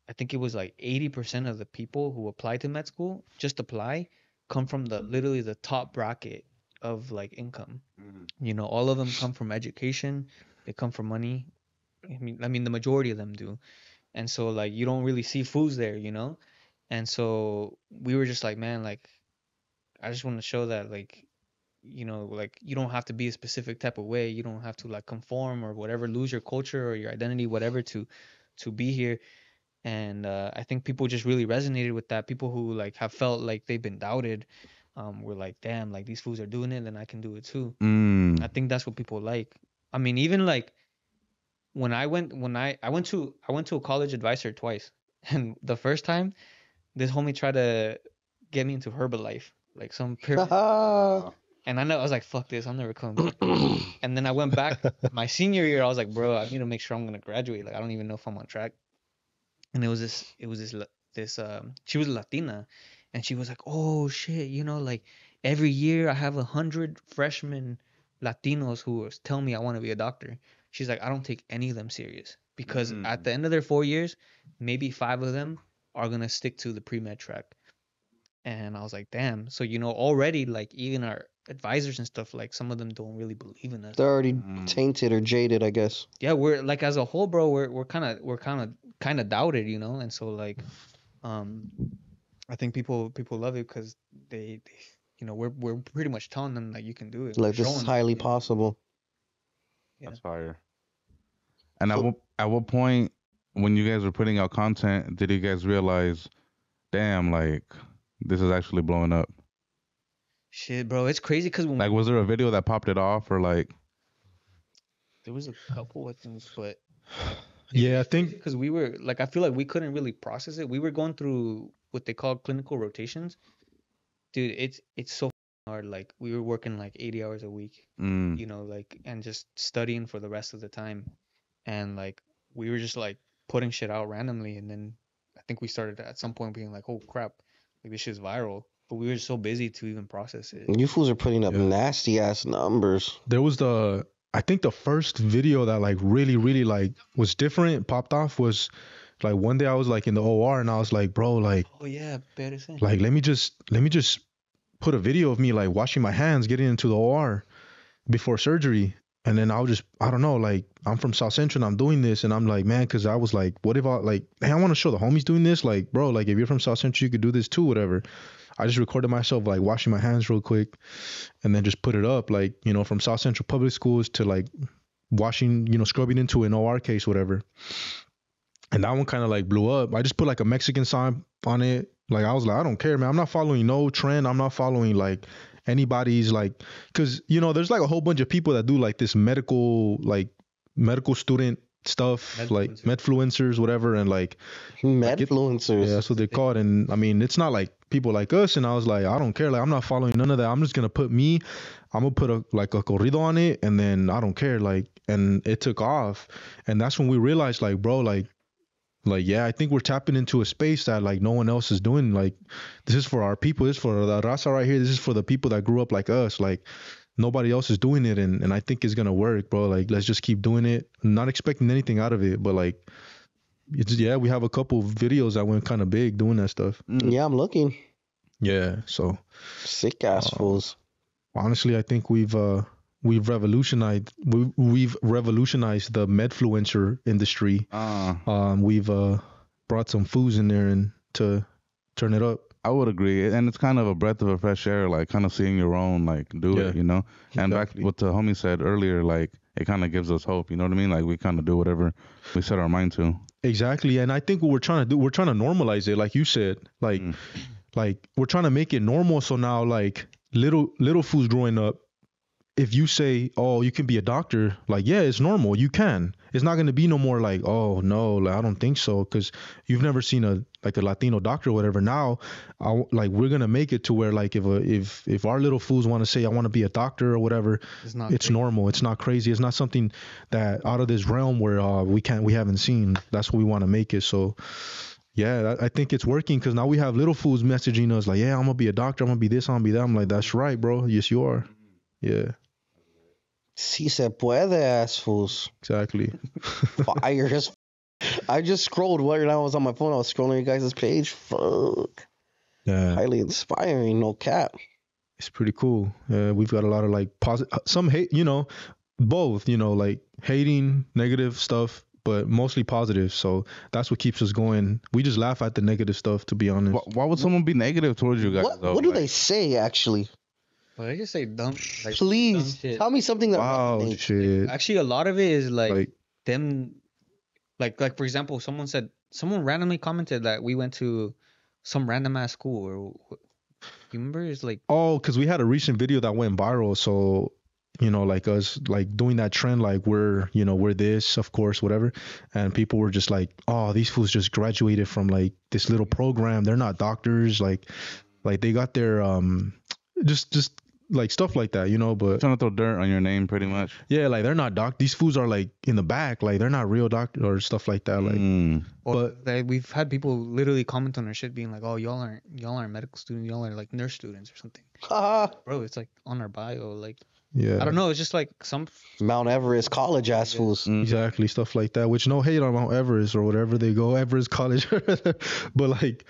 I think it was like 80% of the people who apply to med school, just apply, come from literally the top bracket of like income. All of them come from education. They come from money. I mean the majority of them do. And so like you don't really see foods there. And so we were just like, man, like I just want to show that like, like you don't have to be a specific type of way. You don't have to like conform or whatever, lose your culture or your identity, whatever, to be here. And I think people just really resonated with that. People who like have felt like they've been doubted, were like, damn, like these fools are doing it, then I can do it too. I think that's what people like. I mean, even like when I went to a college advisor twice, and the first time this homie tried to get me into Herbalife, like some pyramid. And I was like, fuck this, I'm never coming back. And then I went back my senior year. I was like, bro, I need to make sure I'm gonna graduate. Like I don't even know if I'm on track. And it was this she was Latina, and she was like, oh shit, like every year I have 100 freshmen Latinos who tell me I want to be a doctor. She's like, I don't take any of them serious because Mm. at the end of their 4 years, maybe 5 of them are gonna stick to the pre-med track. And I was like, damn. So already like even our advisors and stuff, like some of them don't really believe in us. They're already Mm. tainted or jaded, I guess. Yeah, we're like as a whole, bro, we're kind of doubted, and so like, I think people love it because we're pretty much telling them that you can do it. We're Like this is showing them, highly you know? possible. Yeah. That's fire. And So- at what point when you guys were putting out content did you guys realize, damn, like this is actually blowing up? Shit, bro, it's crazy because Like, was there a video that popped it off, or like? there was a couple of things, but Yeah, I think because we were like, I feel like we couldn't really process it. We were going through what they call clinical rotations. Dude, it's so hard. Like we were working like 80 hours a week, like, and just studying for the rest of the time. And like we were just like putting shit out randomly, and then I think we started at some point being like, oh crap, like this shit's viral. But we were just so busy to even process it. You fools are putting up Yeah. nasty ass numbers. there was I think the first video that like really like was different, popped off, was like one day I was like in the OR and I was like, bro, like Oh yeah, better say. let me just put a video of me like washing my hands, getting into the OR before surgery. And then I don't know, like I'm from South Central and I'm doing this, and I'm like, man, because I was like, what if I like, hey, I want to show the homies doing this, like, bro, like if you're from South Central, you could do this too, whatever. I just recorded myself like washing my hands real quick, and then just put it up, like, from South Central public schools to like washing, scrubbing into an OR case, whatever. And that one kind of like blew up. I just put like a Mexican sign on it. Like I was like, I don't care, man. I'm not following no trend. I'm not following like anybody's like, because there's like a whole bunch of people that do like this medical student stuff, like medfluencers, whatever, and like Medfluencers. yeah, that's what they call it. And I mean, it's not like people like us. And I was like, I don't care. Like I'm not following none of that. I'm just gonna put me. I'm gonna put a corrido on it, and then I don't care. Like, and it took off, and that's when we realized, like, bro, like yeah, I think we're tapping into a space that like no one else is doing. Like, this is for our people. This is for the raza right here. This is for the people that grew up like us. Like, nobody else is doing it, and I think it's gonna work, bro. Like, let's just keep doing it. I'm not expecting anything out of it, but like, we have a couple of videos that went kind of big doing that stuff. Yeah, I'm looking. Yeah, so Sick ass fools. honestly, I think we've revolutionized the medfluencer industry. We've brought some Foos in there and to turn it up. I would agree, and it's kind of a breath of a fresh air, like kind of seeing your own, like do it, And exactly. back what the homie said earlier, like it kind of gives us hope. You know what I mean? Like we kind of do whatever we set our mind to. Exactly, and I think what we're trying to do, we're trying to normalize it, like you said, like we're trying to make it normal. So now, like little Foos growing up, if you say, oh, you can be a doctor, like, yeah, it's normal. You can. It's not going to be no more like, oh, no, like, I don't think so, because you've never seen a Latino doctor or whatever. Now, we're going to make it to where, like, if our little Foos want to say, I want to be a doctor or whatever, it's normal. It's not crazy. It's not something that out of this realm where we haven't seen. That's what we want to make it. So, yeah, I think it's working, because now we have little Foos messaging us like, yeah, I'm going to be a doctor. I'm going to be this. I'm going to be that. I'm like, that's right, bro. Yes, you are. Yeah. Si se puede, ass fools. Exactly. Fire. I just scrolled while I was on my phone. I was scrolling your guys' page. Fuck. Yeah. Highly inspiring, no cap. It's pretty cool. We've got a lot of like positive, some hate, both, like hating, negative stuff, but mostly positive. So that's what keeps us going. We just laugh at the negative stuff, to be honest. Why would someone be negative towards you guys? What do they say, actually? Well, I just say dumb. Like, Please dumb shit. tell me something that Wow, shit. Actually, a lot of it is like them. Like for example, someone randomly commented that we went to some random ass school, or you remember? It's like, oh, because we had a recent video that went viral. So, like us, like doing that trend, like we're this, of course, whatever. And people were just like, oh, these fools just graduated from like this little program. They're not doctors. Like they got their just like stuff like that, but trying to throw dirt on your name, pretty much. Yeah, like they're not These fools are like in the back, like they're not real doctor or stuff like that. Like, but we've had people literally comment on our shit, being like, "Oh, y'all aren't medical students. Y'all are like nurse students or something." Bro, it's like on our bio, like. Yeah. I don't know. It's just like some. Mount Everest college ass fools. Exactly, stuff like that. Which no hate on Mount Everest or whatever they go, Everest College, but like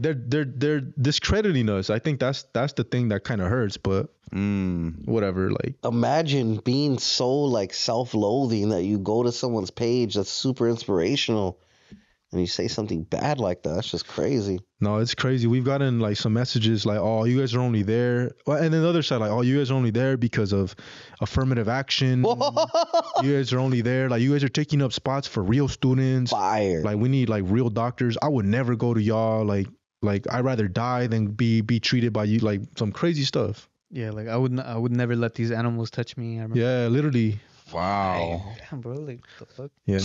they're discrediting us. I think that's the thing that kind of hurts. But whatever, like Imagine being so like self-loathing that you go to someone's page that's super inspirational and you say something bad like that. That's just crazy. no, it's crazy. We've gotten like some messages like, "Oh, you guys are only there," well, and then the other side like, "Oh, you guys are only there because of affirmative action. You guys are only there like you guys are taking up spots for real students. Fire. Like we need like real doctors. I would never go to y'all. Like I'd rather die than be treated by you. Like some crazy stuff. Yeah, like I would never let these animals touch me. I remember. Yeah, literally. Wow. Damn, bro. Like the fuck. Yeah.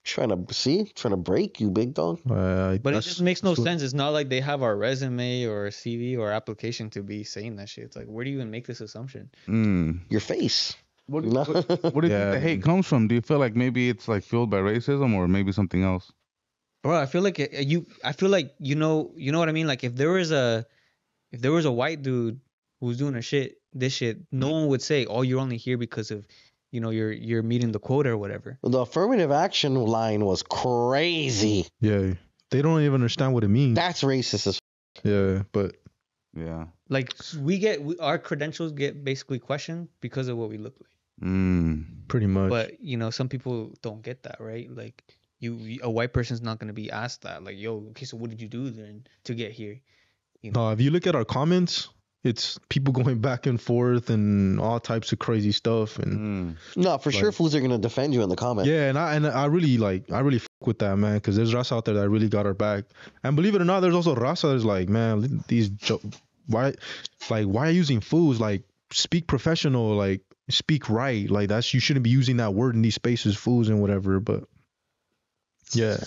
Trying to break you, big dog. But it just makes no sense. It's not like they have our resume or CV or application to be saying that shit. It's like, where do you even make this assumption? Your face. What do you think the hate comes from? Do you feel like maybe it's like fueled by racism or maybe something else? Bro, I feel like I feel like you know what I mean. Like if there was a white dude who's doing this shit, no one would say, "Oh, you're only here because of, you're meeting the quota or whatever." The affirmative action line was crazy. Yeah, they don't even understand what it means. That's racist as Yeah, but Yeah. Like our credentials get basically questioned because of what we look like. pretty much. But some people don't get that, right? Like a white person's not gonna be asked that. Like, yo, okay, so what did you do then to get here? No, if you look at our comments, it's people going back and forth and all types of crazy stuff. And No, for sure fools are gonna defend you in the comments. yeah, and I really fuck with that, man, because there's raza out there that really got our back. And believe it or not, there's also raza that's like, man, why are you using fools? Like, speak professional, like speak right, like you shouldn't be using that word in these spaces, fools and whatever. But yeah,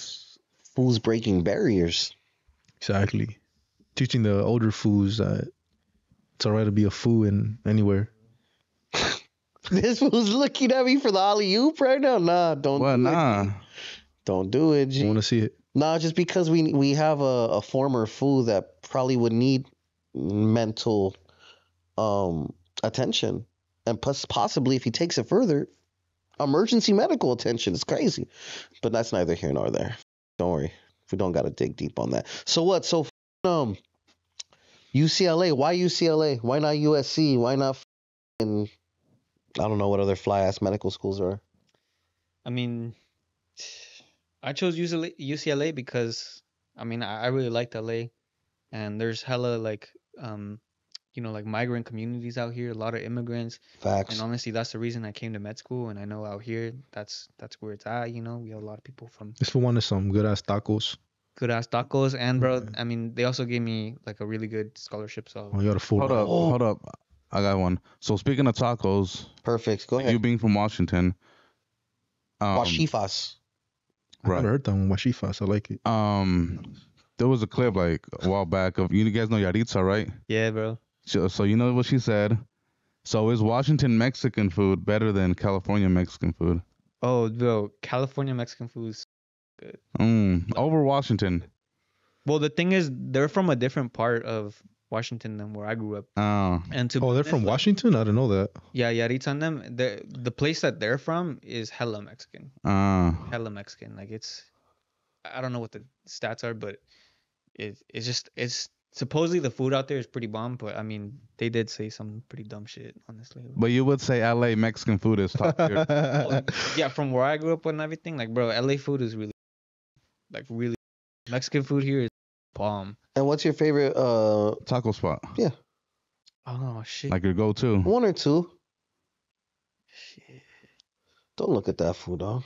Fools breaking barriers. exactly. Teaching the older fools that it's alright to be a fool in anywhere. This fool's looking at me for the alley-oop right now. Nah, don't do it. G. Don't do it, I G. want to see it. Nah, just because we have a former fool that probably would need mental attention. And possibly, if he takes it further, emergency medical attention. It's crazy. But that's neither here nor there. Don't worry. We don't got to dig deep on that. So what? So, UCLA. Why UCLA? Why not USC? Why not I don't know what other fly-ass medical schools are. I mean, I chose UCLA because, I really liked LA. And there's hella, like, like migrant communities out here, a lot of immigrants. Facts. And honestly, that's the reason I came to med school. And I know out here, that's where it's at. We have a lot of people from This for one is some good ass tacos. And bro, they also gave me like a really good scholarship. So Oh, you got a full. Hold up. I got one. So speaking of tacos, Perfect. Go you ahead. being from Washington, Washifas. I never heard that one. Washifas. I like it. there was a clip like a while back of you guys know Yaritza, right? Yeah, bro. So you know what she said. So is Washington Mexican food better than California Mexican food? Oh, bro, California Mexican food is good. Over Washington. Well, the thing is, they're from a different part of Washington than where I grew up. Oh. And to Oh, they're from Washington? I didn't know that. Yeah, Yaritza and them. The place that they're from is hella Mexican. Hella Mexican. Like I don't know what the stats are, but it's supposedly the food out there is pretty bomb. But they did say some pretty dumb shit, honestly. But you would say LA Mexican food is top tier. Yeah, from where I grew up and everything, like, bro, LA food is really Mexican food here is bomb. And what's your favorite Taco spot? Yeah. Oh shit. Like your go-to? One or two? Shit. Don't look at that food, dog.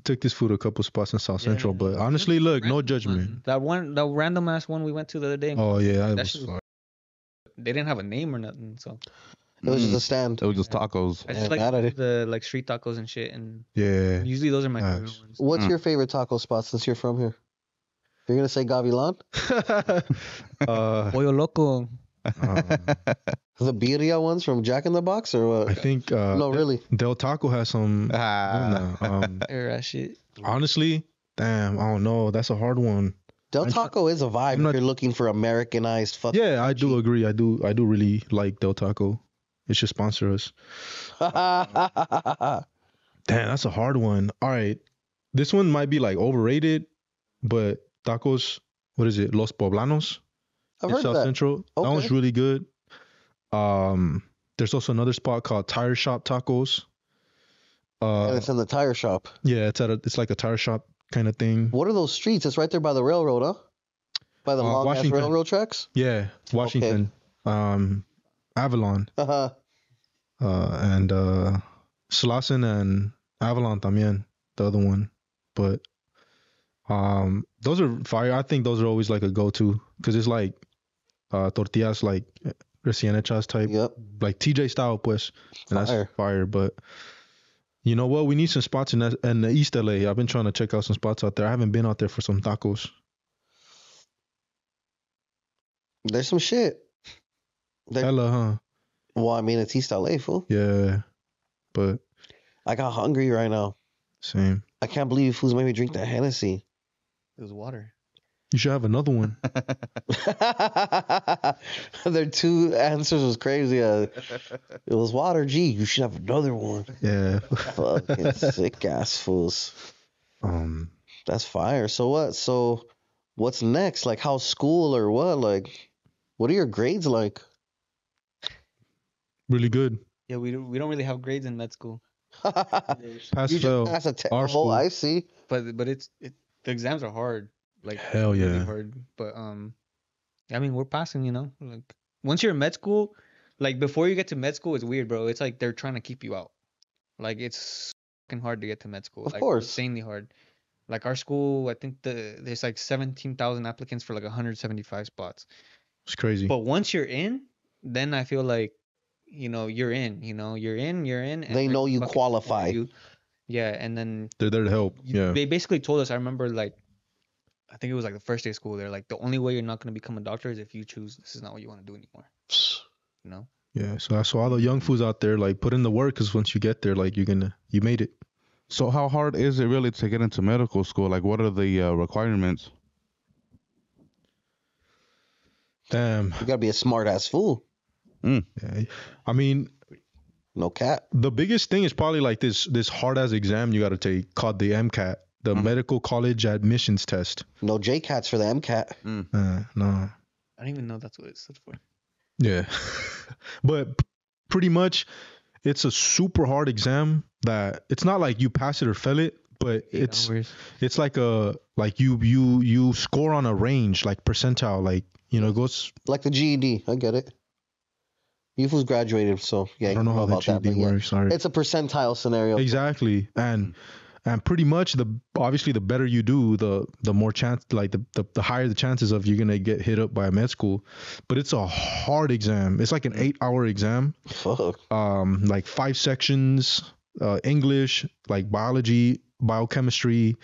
Took this food to a couple spots in South Yeah. Central, but honestly, look, no Random judgment. one. That random ass one we went to the other day. Oh yeah, That was shit was- fire. They didn't have a name or nothing, so It was just a stand. It was just tacos. I Yeah, just mad at like it. the like street tacos and shit, and Yeah. usually those are my favorite Nice. ones. What's your favorite taco spot since you're from here? You're gonna say Gavilan? Pollo Loco. The birria ones from Jack in the Box or what? I think No, really. Del Taco has some. That shit. Honestly, damn, I don't know. That's a hard one. Del Taco is a vibe I'm not- if you're looking for Americanized fuck. Yeah, I do agree. I do really like Del Taco. It should sponsor us. I've Damn, that's a hard one. All right. This one might be like overrated, but tacos, what is it? Los Poblanos in heard of South that. Central. That Okay. one's really good. There's also another spot called Tire Shop Tacos. And it's in the tire shop. Yeah, it's like a tire shop kind of thing. What are those streets? It's right there by the railroad, huh? By the long ass Washington. railroad tracks? Yeah, Washington. Avalon. Uh-huh. And Slauson and Avalon también, the other one. But those are fire. I think those are always like a go-to because it's like tortillas like recién hechas type, Yep. like TJ style pues, and Fire. that's fire. But you know what? We need some spots in the East LA. I've been trying to check out some spots out there. I haven't been out there for some tacos. There's some shit. Hella, huh? Well, I mean, it's East LA, fool. Yeah, but I got hungry right now. same. I can't believe Foos made me drink that Hennessy. It was water. You should have another one. Their two answers was crazy. It was water. Gee, you should have another one. Yeah. Fucking sick ass fools. That's fire. So what? So what's next? Like, how's school or what? Like, what are your grades like? Really good. Yeah, we don't really have grades in med school, Pass You fail. just pass a Our oh, school. I see. but the exams are hard. Like Hell really yeah. hard. But I mean we're passing. You know, like once you're in med school, like before you get to med school, it's weird, bro. It's like they're trying to keep you out. Like it's fucking hard to get to med school. Of like, course. insanely hard. Like our school, I think there's like 17,000 applicants for like 175 spots. It's crazy. But once you're in, then I feel like, you know, you're in. You know, you're in. And They know you fucking qualify. you. Yeah, and then They're there to help. Yeah. they basically told us. I remember like, I think it was like the first day of school. They're like, the only way you're not gonna become a doctor is if you choose this is not what you want to do anymore. You know. Yeah. So all the young fools out there, like, put in the work, because once you get there, like, you made it. So how hard is it really to get into medical school? Like, what are the requirements? Damn. You gotta be a smart ass fool. Yeah. I mean, No cap. the biggest thing is probably like this hard ass exam you got to take called the MCAT, the Medical College Admissions Test. No JCATs for the MCAT. No. I don't even know that's what it stood for. Yeah. But pretty much it's a super hard exam that it's not like you pass it or fail it, but it's like you score on a range, like percentile, like, you know, it goes. Like the GED. I get it. You fools graduated, so yeah. I don't know how the GED works. Sorry. It's a percentile scenario. Exactly. And pretty much obviously the better you do, the more chance, like the higher the chances of you're gonna get hit up by a med school. But it's a hard exam. It's like an 8-hour exam. Fuck. Like 5 sections, English, like biology, biochemistry,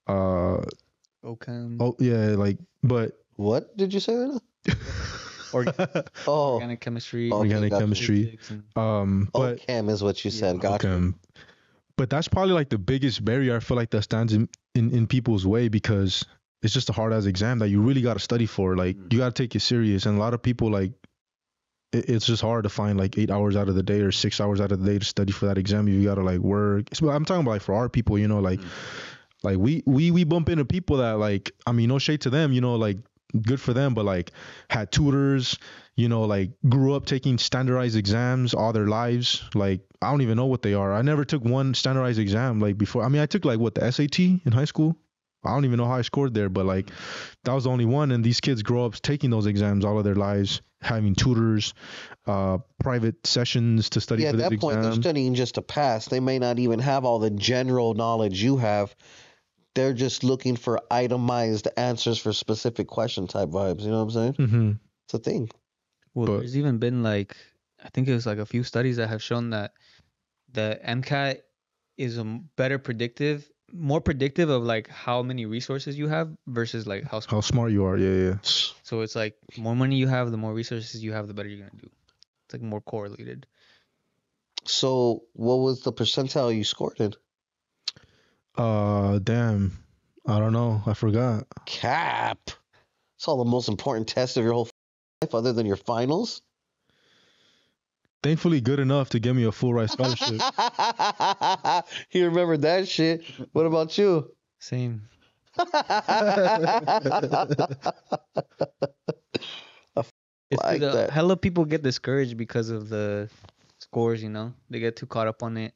Okay. oh yeah, like, but What did you say right now? Oh, Organic chemistry. Okay, organic gotcha. chemistry. But chem is what you said. Gotcha. okay. But that's probably like the biggest barrier I feel like that stands in people's way, because it's just a hard ass exam that you really got to study for. Like, you got to take it serious. And a lot of people, like, it's just hard to find like 8 hours out of the day or 6 hours out of the day to study for that exam. You got to like work. So I'm talking about like for our people, you know, like we bump into people that, like, I mean, no shade to them, you know, like, good for them, but like had tutors, you know, like grew up taking standardized exams all their lives. Like, I don't even know what they are. I never took one standardized exam like before. I mean, I took like the SAT in high school. I don't even know how I scored there, but like that was the only one. And these kids grow up taking those exams all of their lives, having tutors, private sessions to study Yeah, for at this that point, they're exam. studying just to pass. They may not even have all the general knowledge you have. They're just looking for itemized answers for specific question type vibes. You know what I'm saying? Mm-hmm. It's a thing. Well, But- there's even been like, I think it was like a few studies that have shown that the MCAT is more predictive of like how many resources you have versus like how How smart you are. Yeah. So it's like more money you have, the more resources you have, the better you're gonna do. It's like more correlated. So, what was the percentile you scored in? Damn. I don't know. I forgot. Cap. It's all the most important test of your whole life, other than your finals. thankfully good enough to get me a full ride scholarship. He remembered that shit. What about you? Same. It's like that. hella people get discouraged because of the scores, you know? They get too caught up on it.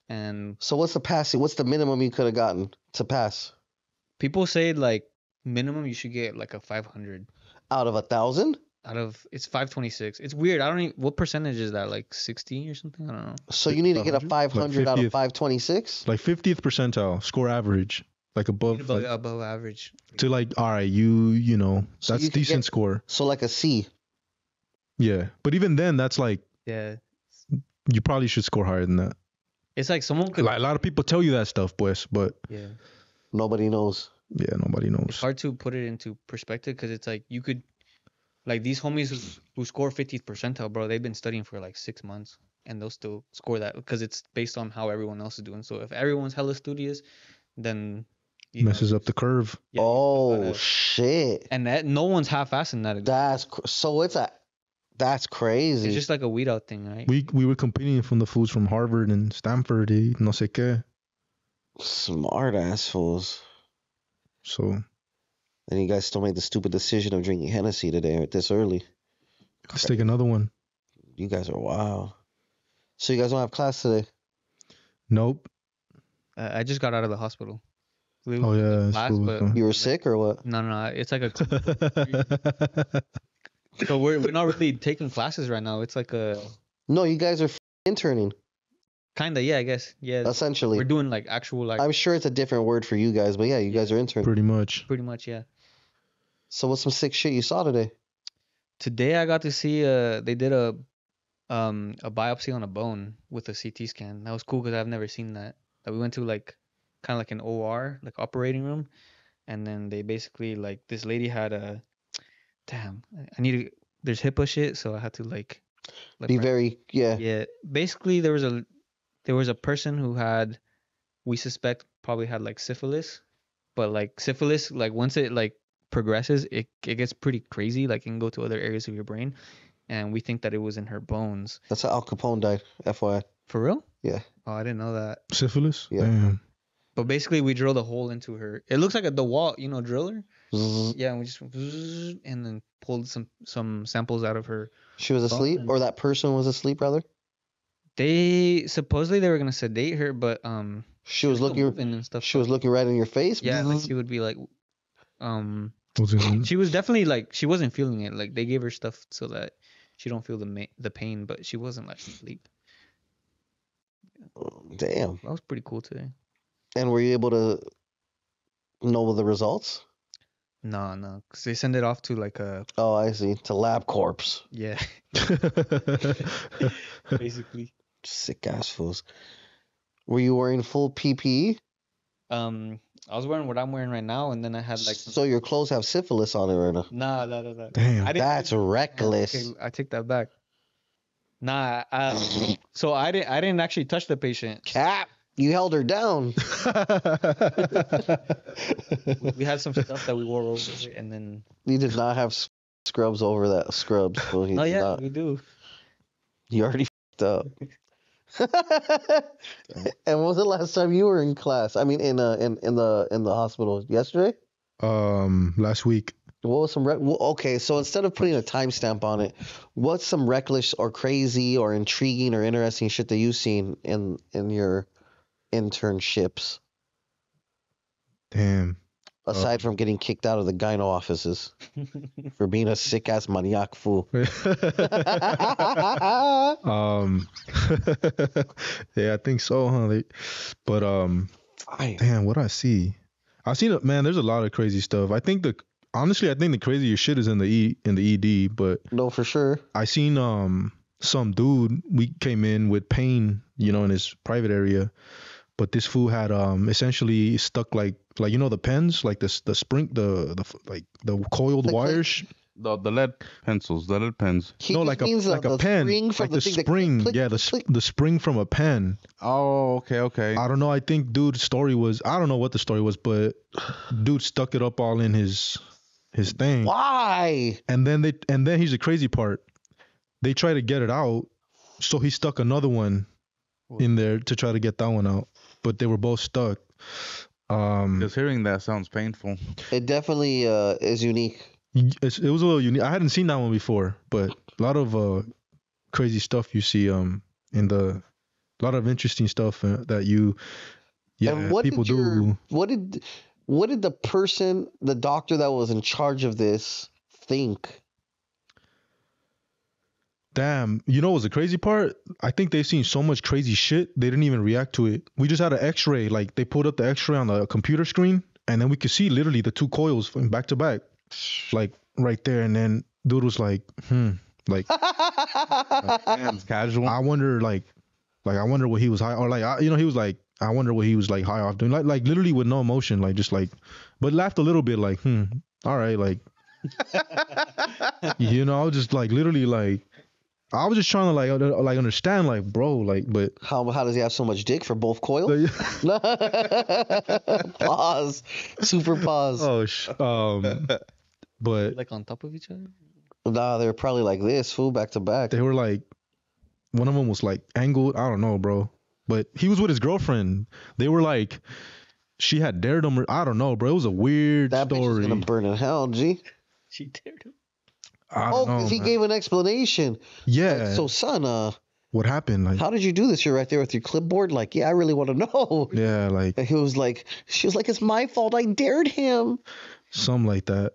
And So what's the passing? What's the minimum you could have gotten to pass? people say like minimum you should get like a 500 Out of 1,000? out of it's 526. It's weird. I don't even what percentage is that? Like 60 or something? I don't know. So you need to get a 500? 500 Like out of 50th. 526? Like 50th percentile, score average. Like above, Above average. to like, all right, you know, So that's you could decent get- score. So like a C. Yeah. But even then, that's like, Yeah. you probably should score higher than that. It's like someone could Like, a lot of people tell you that stuff, pues, but yeah. Nobody knows. yeah, nobody It's knows. hard to put it into perspective because it's like you could like these homies who score 50th percentile, bro, they've been studying for like 6 months and they'll still score that because it's based on how everyone else is doing. So if everyone's hella studious, then Messes up the curve. yeah, you Oh gotta- shit. and that no one's half-assing that. That's crazy. It's just like a weed out thing, right? We were competing from the fools from Harvard and Stanford, no sé qué. Smart ass fools. So And you guys still made the stupid decision of drinking Hennessy today or this early. let's take another one. You guys are wild. So you guys don't have class today? Nope. I just got out of the hospital. Oh yeah. Class, school but- was You were sick or what? No, it's like a fun. so we're not really taking classes right now. It's like a No, you guys are interning, kind of I guess. Yeah. essentially. We're doing like actual like I'm sure it's a different word for you guys, but yeah, you guys are interning. Pretty much. pretty much, yeah. So what's some sick shit you saw today? Today I got to see they did a biopsy on a bone with a CT scan. That was cool because I've never seen that. That we went to like kind of like an OR, like operating room, and then they basically like this lady had a damn. I need to. There's HIPAA shit, so I had to like Be very, yeah. yeah. Basically, there was a person who had we suspect probably had like syphilis, but like syphilis like once it like progresses, it gets pretty crazy. Like it can go to other areas of your brain, and we think that it was in her bones. That's how Al Capone died, FYI. For real? Yeah. Oh, I didn't know that. Syphilis? Yeah. Damn. But basically, we drilled a hole into her. It looks like the wall, driller. Zzz. Yeah, and we just and then pulled some samples out of her. She was asleep, and- or that person was asleep, rather. They supposedly they were gonna sedate her, but She was still looking. moving and stuff. She was looking right in your face. Yeah, like Zzz. she would be like, Was it- she was definitely like she wasn't feeling it. Like they gave her stuff so that she don't feel the pain, but she wasn't like asleep. Damn. That was pretty cool today. And were you able to know the results? No, because they send it off to like a Oh, I see. To LabCorp. yeah, basically. Sick ass fools. Were you wearing full PPE? I was wearing what I'm wearing right now, and then I had like So your clothes have syphilis on it right now. nah. Damn. I didn't. That's reckless. Okay, I take that back. Nah, so I didn't actually touch the patient. Cap. You held her down. We had some stuff that we wore over it, and then You did not have scrubs over that scrubs. So oh yeah, we do. You already f***ed up. And when was the last time you were in class? I mean, in the hospital yesterday. Last week. What was some okay? So instead of putting a timestamp on it, what's some reckless or crazy or intriguing or interesting shit that you've seen in your internships Damn. aside from getting kicked out of the gyno offices for being a sick ass maniac fool? Yeah, I think so, huh? But damn, what I see? I seen it, man. There's a lot of crazy stuff. Honestly, I think the craziest shit is in the ED. But No, for sure. I seen some dude. We came in with pain, in his private area. But this fool had essentially stuck like the pens, like the spring, the coiled Like- wires. The lead pencils, the lead pens. He No, just like means a the pen, spring from like the the thing that spring. click, Yeah, click, click. the spring from a pen. Oh, okay. I don't know. I think dude's story was, I don't know what the story was, but dude stuck it up all in his thing. Why? And then here's the crazy part. They try to get it out, So he stuck another one in there to try to get that one out, but they were both stuck. Just hearing that sounds painful. It definitely is unique. It was a little unique. I hadn't seen that one before, but a lot of crazy stuff you see in the a lot of interesting stuff that you And what people did your do. what did the doctor that was in charge of this think? Damn, you know what's the crazy part? I think they've seen so much crazy shit they didn't even react to it. We just had an X-ray, like they pulled up the X-ray on the computer screen, and then we could see literally the two coils back to back, like right there. And then dude was like, like Man's casual. I wonder, like I wonder what he was high, or like he was like, I wonder what he was like high off doing, like literally with no emotion, like just like, but laughed a little bit, like all right, like just like literally like. I was just trying to like understand, like, bro, like, but How does he have so much dick for both coils? Pause. Super pause. but Like on top of each other. Nah, they're probably like this, fool, back to back. they were like, one of them was like angled. I don't know, bro. But he was with his girlfriend. They were like, she had dared him. I don't know, bro. It was a weird That bitch is story. gonna burn in hell, G. She dared him. I Oh, don't know, because he man. gave an explanation. Yeah. Like, so, son, What happened? Like, how did you do this? You're right there with your clipboard. Like, yeah, I really want to know. yeah, like And she was like, it's my fault. I dared him. something like that.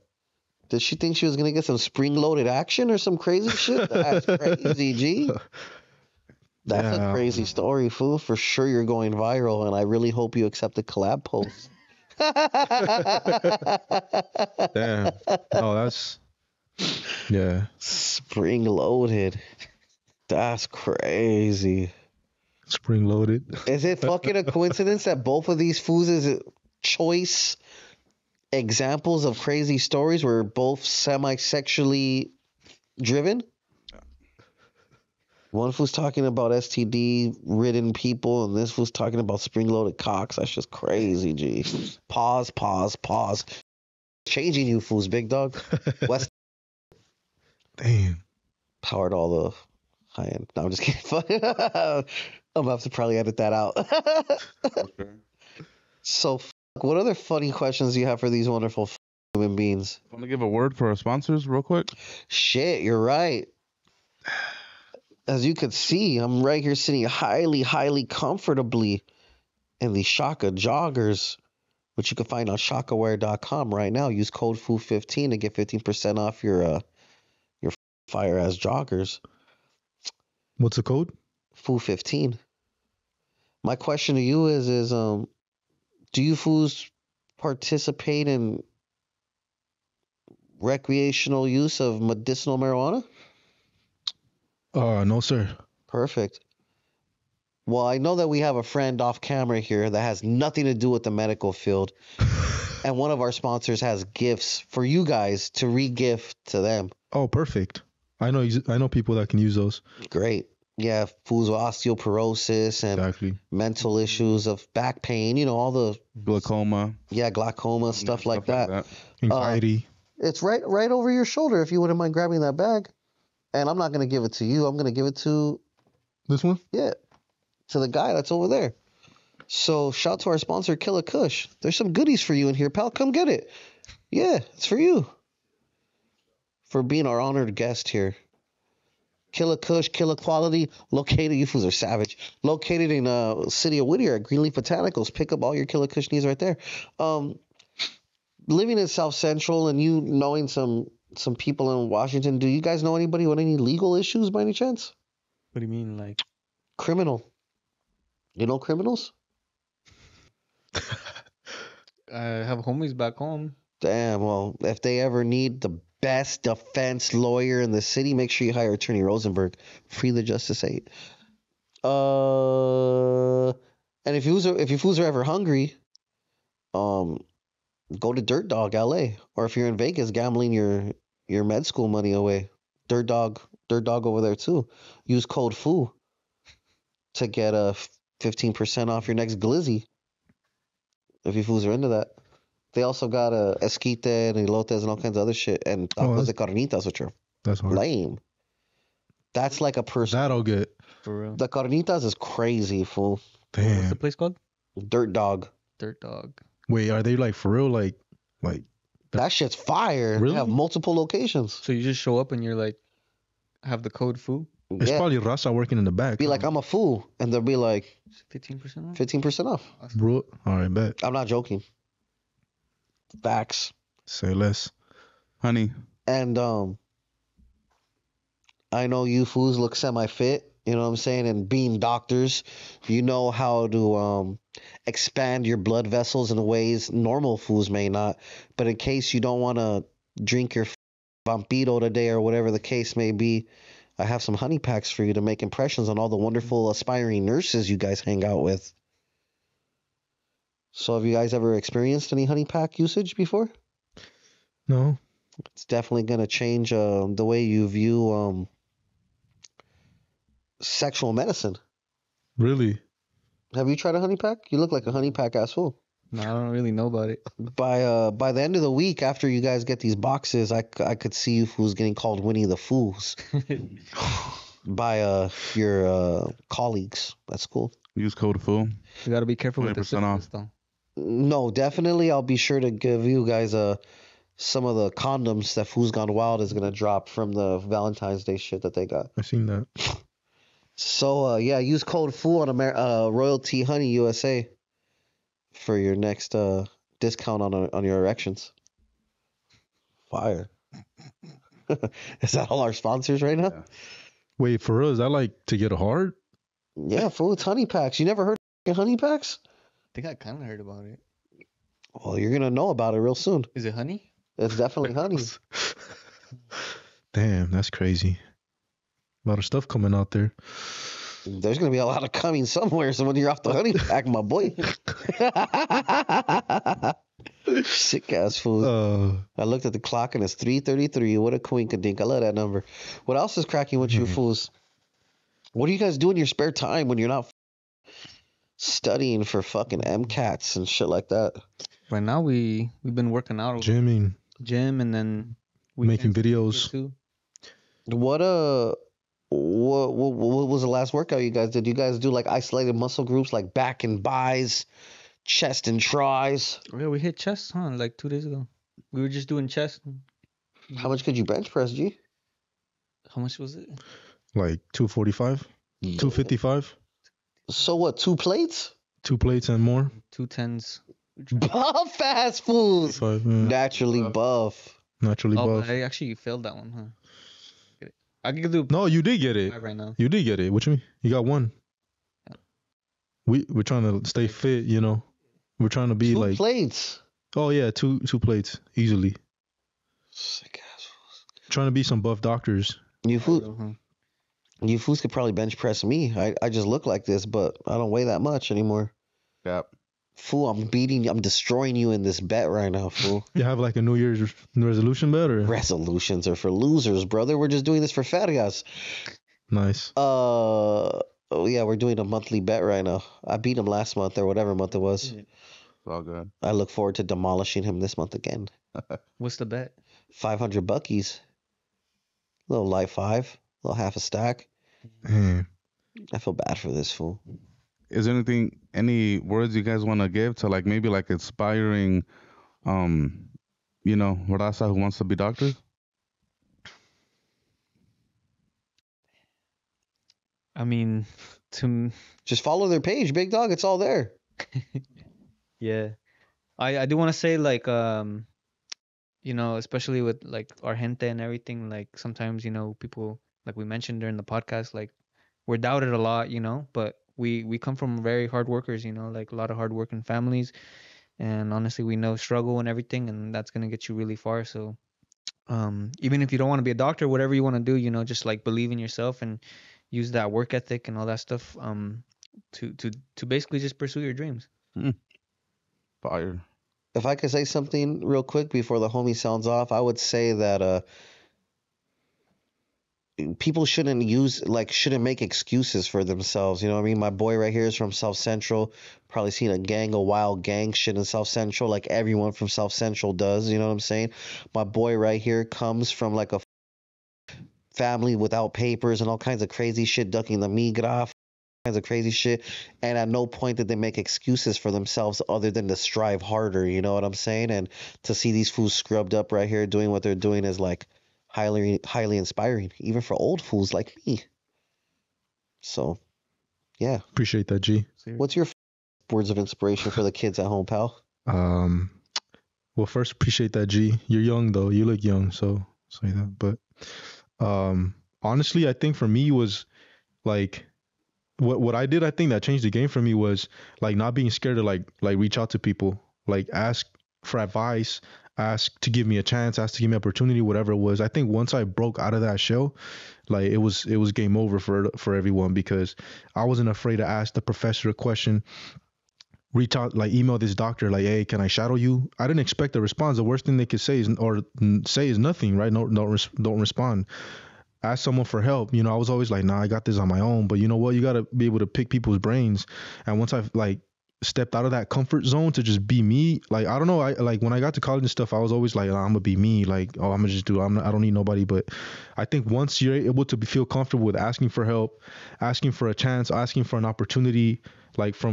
Did she think she was gonna get some spring-loaded action or some crazy shit? That's crazy, G. That's Yeah. a crazy story, fool. For sure, you're going viral, and I really hope you accept the collab post. Damn. No, that's yeah. Spring-loaded. That's crazy. Spring loaded. Is it fucking a coincidence that both of these fools is choice examples of crazy stories were both semi-sexually driven? One fool's talking about STD-ridden people, and this fool's talking about spring-loaded cocks. That's just crazy, G. Pause. Changing you fools, big dog. West Damn. powered all the high-end. No, I'm just kidding. I'm gonna have to probably edit that out. So, what other funny questions do you have for these wonderful human beings? Want to give a word for our sponsors real quick? Shit, you're right. As you could see, I'm right here sitting highly comfortably in the Shaka joggers, which you can find on shakaware.com right now. Use code FOO15 to get 15% off your fire ass joggers. What's the code? FOO15. My question to you is do you fools participate in recreational use of medicinal marijuana? No, sir. Perfect. Well, I know that we have a friend off camera here that has nothing to do with the medical field. And one of our sponsors has gifts for you guys to re-gift to them. Oh, perfect. I know people that can use those. Great. Yeah, fools with osteoporosis and Exactly. mental issues of back pain, all the Glaucoma. glaucoma, stuff like that. Anxiety. It's right over your shoulder if you wouldn't mind grabbing that bag. And I'm not going to give it to you. I'm going to give it to, This one? to the guy that's over there. So shout to our sponsor, Killer Kush. There's some goodies for you in here, pal. Come get it. Yeah, it's for you. For being our honored guest here. Killer Kush, Killer Quality, located, you fools are savage. Located in city of Whittier at Greenleaf Botanicals. Pick up all your Killer Kush needs right there. Living in South Central and you knowing some people in Washington, do you guys know anybody with any legal issues by any chance? What do you mean, like? Criminal. You know criminals? I have homies back home. Damn, well, if they ever need the best defense lawyer in the city, make sure you hire Attorney Rosenberg. Free the Justice 8. And if you fools are ever hungry, go to Dirt Dog LA. Or if you're in Vegas gambling your med school money away, Dirt Dog over there too. Use code FOO to get a 15% off your next glizzy. If you fools are into that. They also got esquite and elotes and all kinds of other shit and tacos de carnitas, which are That's hard. lame. That's like a person. That'll get. For real. The carnitas is crazy, fool. What's the Damn. place called? Dirt dog. Dirt Dog. Wait, are they like for real? Like. That shit's fire. Really? They have multiple locations. So you just show up and you're like, have the code FOO, It's Yeah. probably Raza working in the back. Be like, I'm a fool. And they'll be like, 15% off. 15% off. Bro, all right, bet. I'm not joking. Facts. Say less. Honey, And I know you fools look semi-fit, you know what I'm saying? And being doctors, you know how to expand your blood vessels in ways normal fools may not. But in case you don't want to drink your vampiro today or whatever the case may be, I have some honey packs for you to make impressions on all the wonderful aspiring nurses you guys hang out with. So have you guys ever experienced any honey pack usage before? No. It's definitely going to change the way you view sexual medicine. Really? Have you tried a honey pack? You look like a honey pack ass fool. No, I don't really know about it. By the end of the week, after you guys get these boxes, I could see you fools getting called Winnie the Fools by your colleagues. That's cool. use code FOO. You gotta be careful with the 20% off. syphilis, though. No, definitely. I'll be sure to give you guys some of the condoms that Foos Gone Wild is gonna drop from the Valentine's Day shit that they got. I seen that. So yeah, use code FOO on Royalty Honey USA for your next discount on your erections. Fire. Is that all our sponsors right now? Yeah. Wait, for real? Is that like to get a hard? Yeah, fool, it's honey packs. You never heard of honey packs? I think I kind of heard about it. Well, you're gonna know about it real soon. Is it honey? It's definitely honey. Damn, that's crazy. A lot of stuff coming out there. There's gonna be a lot of coming somewhere. So when you're off the honey pack, my boy. Sick ass fool. I looked at the clock and it's 3:33. What a coinkadink. I love that number. What else is cracking with you fools? What do you guys do in your spare time when you're not studying for fucking MCATs and shit like that? Right now, we've been working out. Gymming, Gym, and then making weekends videos. too. What was the last workout you guys did? You guys do like isolated muscle groups like back and buys, chest and tries? Yeah, we hit chest, huh? Like 2 days ago. We were just doing chest. How much could you bench press, G? How much was it? Like 245, 255, So what, 2 plates? 2 plates and more. 210s. Buff ass fools. 5, yeah. Naturally buff. Naturally Oh, buff. but I actually failed that one, huh? Get it. I could do No, you did get it. 5 right now. You did get it. What you mean? You got 1. We're trying to stay fit, you know. We're trying to be 2 like, plates. oh yeah, two plates easily. Sick ass fools. Trying to be some buff doctors. You fools could probably bench press me. I just look like this, but I don't weigh that much anymore. Yep. Fool, I'm destroying you in this bet right now, fool. You have like a New Year's resolution bet or? Resolutions are for losers, brother. We're just doing this for ferias. Nice. Oh yeah, we're doing a monthly bet right now. I beat him last month or whatever month it was. It's all good. I look forward to demolishing him this month again. What's the bet? 500 buckies. Little light 5, little half a stack. Man. I feel bad for this fool. Is there any words you guys want to give to like maybe like inspiring, raza who wants to be doctors? I mean, Just follow their page, big dog. It's all there. yeah. I do want to say, like, especially with like our gente and everything, like sometimes, people, like we mentioned during the podcast, like we're doubted a lot, but we come from very hard workers, like a lot of hard working families. And honestly, we know struggle and everything, and that's going to get you really far. So even if you don't want to be a doctor, whatever you want to do, just like believe in yourself and use that work ethic and all that stuff to basically just pursue your dreams. Fire. If I could say something real quick before the homie sounds off, I would say that people shouldn't make excuses for themselves. You know what I mean? My boy right here is from South Central. Probably seen a gang of wild gang shit in South Central like everyone from South Central does. You know what I'm saying? My boy right here comes from like a family without papers and all kinds of crazy shit, ducking the migra, kinds of crazy shit. And at no point did they make excuses for themselves other than to strive harder. You know what I'm saying? And to see these fools scrubbed up right here doing what they're doing is like highly inspiring, even for old fools like me. So, yeah. Appreciate that, G. What's your words of inspiration for the kids at home, pal? Well, first, appreciate that, G. You're young though. You look young, so say that. But honestly, I think for me was like what I did. I think that changed the game for me was like not being scared to like reach out to people, like ask for advice, ask to give me a chance, ask to give me opportunity, whatever it was. I think once I broke out of that shell, like it was game over for everyone, because I wasn't afraid to ask the professor a question, reach out, like email this doctor, like, hey, can I shadow you? I didn't expect a response. The worst thing they could say is nothing, right? No, don't respond. Ask someone for help. You know, I was always like, nah, I got this on my own. But you know what? You got to be able to pick people's brains. And once I've like stepped out of that comfort zone to just be me, like, I don't know. I like when I got to college and stuff, I was always like, I'm going to be me. Like, oh, I'm going to just do, I don't need nobody. But I think once you're able to feel comfortable with asking for help, asking for a chance, asking for an opportunity, like for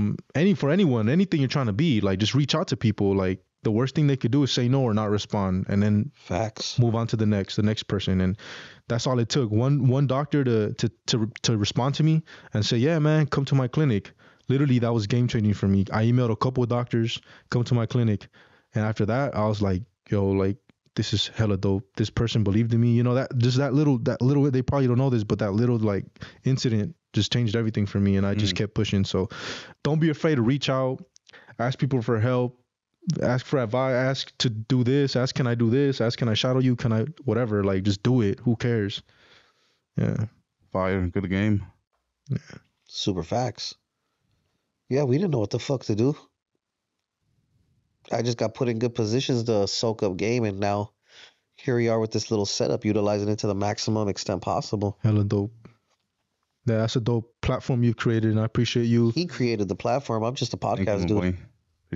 anyone, anything you're trying to be, like just reach out to people. Like the worst thing they could do is say no or not respond, and then facts move on to the next person. And that's all it took. One doctor to respond to me and say, yeah, man, come to my clinic. Literally, that was game changing for me. I emailed a couple of doctors, come to my clinic. And after that, I was like, yo, like, this is hella dope. This person believed in me. You know, that little, they probably don't know this, but that little like incident just changed everything for me. And I just kept pushing. So don't be afraid to reach out, ask people for help, ask for advice, ask to do this, ask, can I do this? Ask, can I shadow you? Can I, whatever, like just do it. Who cares? Yeah. Fire. Good game. Yeah. Super facts. Yeah, we didn't know what the fuck to do. I just got put in good positions to soak up game, and now here we are with this little setup, utilizing it to the maximum extent possible. Hella dope. Yeah, that's a dope platform you've created, and I appreciate you. He created the platform. I'm just a podcast dude.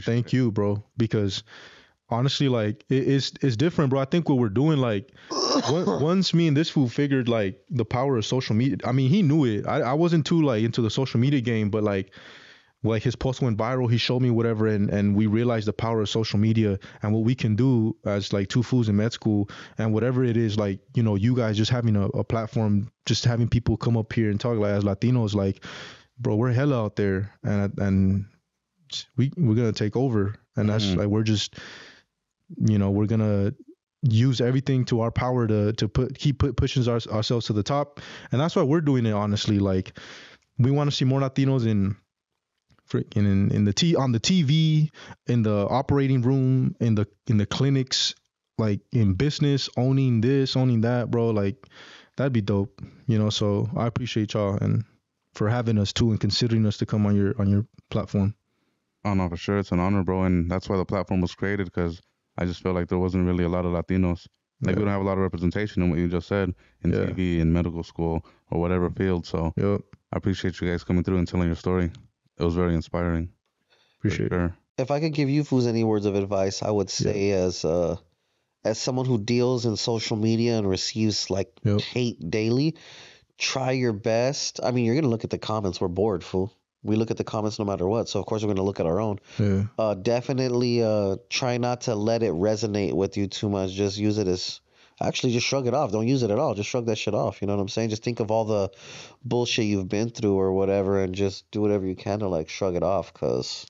Thank you, bro. Because honestly, like it's different, bro. I think what we're doing, like once me and this fool figured like the power of social media. I mean, he knew it. I wasn't too like into the social media game, but like his post went viral, he showed me whatever, and we realized the power of social media and what we can do as like two fools in med school, and whatever it is, like, you know, you guys just having a platform, just having people come up here and talk, like as Latinos, like, bro, we're hella out there, and we're gonna take over, and that's like, we're just, you know, we're gonna use everything to our power to keep pushing ourselves to the top, and that's why we're doing it. Honestly, like, we want to see more Latinos in on the TV, in the operating room, in the clinics, like in business, owning this, owning that, bro. Like, that'd be dope, you know. So I appreciate y'all and for having us too and considering us to come on your platform. Oh no, for sure, it's an honor, bro, and that's why the platform was created, because I just felt like there wasn't really a lot of Latinos. Like, we don't have a lot of representation in what you just said in TV, in medical school, or whatever field. So I appreciate you guys coming through and telling your story. It was very inspiring. Appreciate it. If I could give you fools any words of advice, I would say as someone who deals in social media and receives like hate daily, try your best. I mean, you're gonna look at the comments. We're bored, fool. We look at the comments no matter what. So of course we're gonna look at our own. Yeah. Definitely try not to let it resonate with you too much. Just use it as actually just shrug it off. Don't use it at all. Just shrug that shit off. You know what I'm saying? Just think of all the bullshit you've been through or whatever, and just do whatever you can to like shrug it off, because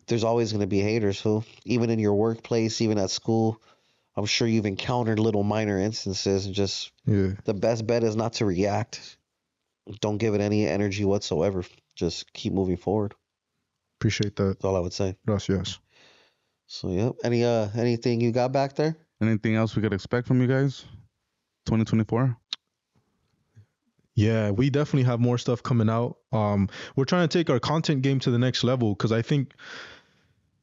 there's always going to be haters, who even in your workplace, even at school, I'm sure you've encountered little minor instances, and just the best bet is not to react. Don't give it any energy whatsoever. Just keep moving forward. Appreciate that. That's all I would say. Gracias. So anything you got back there? Anything else we could expect from you guys? 2024? Yeah, we definitely have more stuff coming out. We're trying to take our content game to the next level, because I think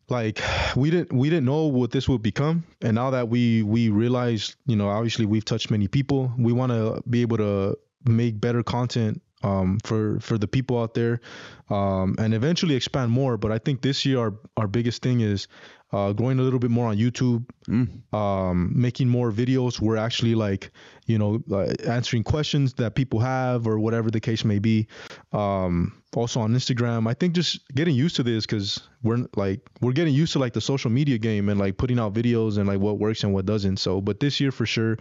like we didn't know what this would become, and now that we realize, you know, obviously we've touched many people, we want to be able to make better content for the people out there, and eventually expand more. But I think this year our biggest thing is going a little bit more on YouTube, making more videos. We're actually like, answering questions that people have or whatever the case may be. Also on Instagram, I think just getting used to this, because we're getting used to like the social media game and like putting out videos and like what works and what doesn't. So, but this year for sure,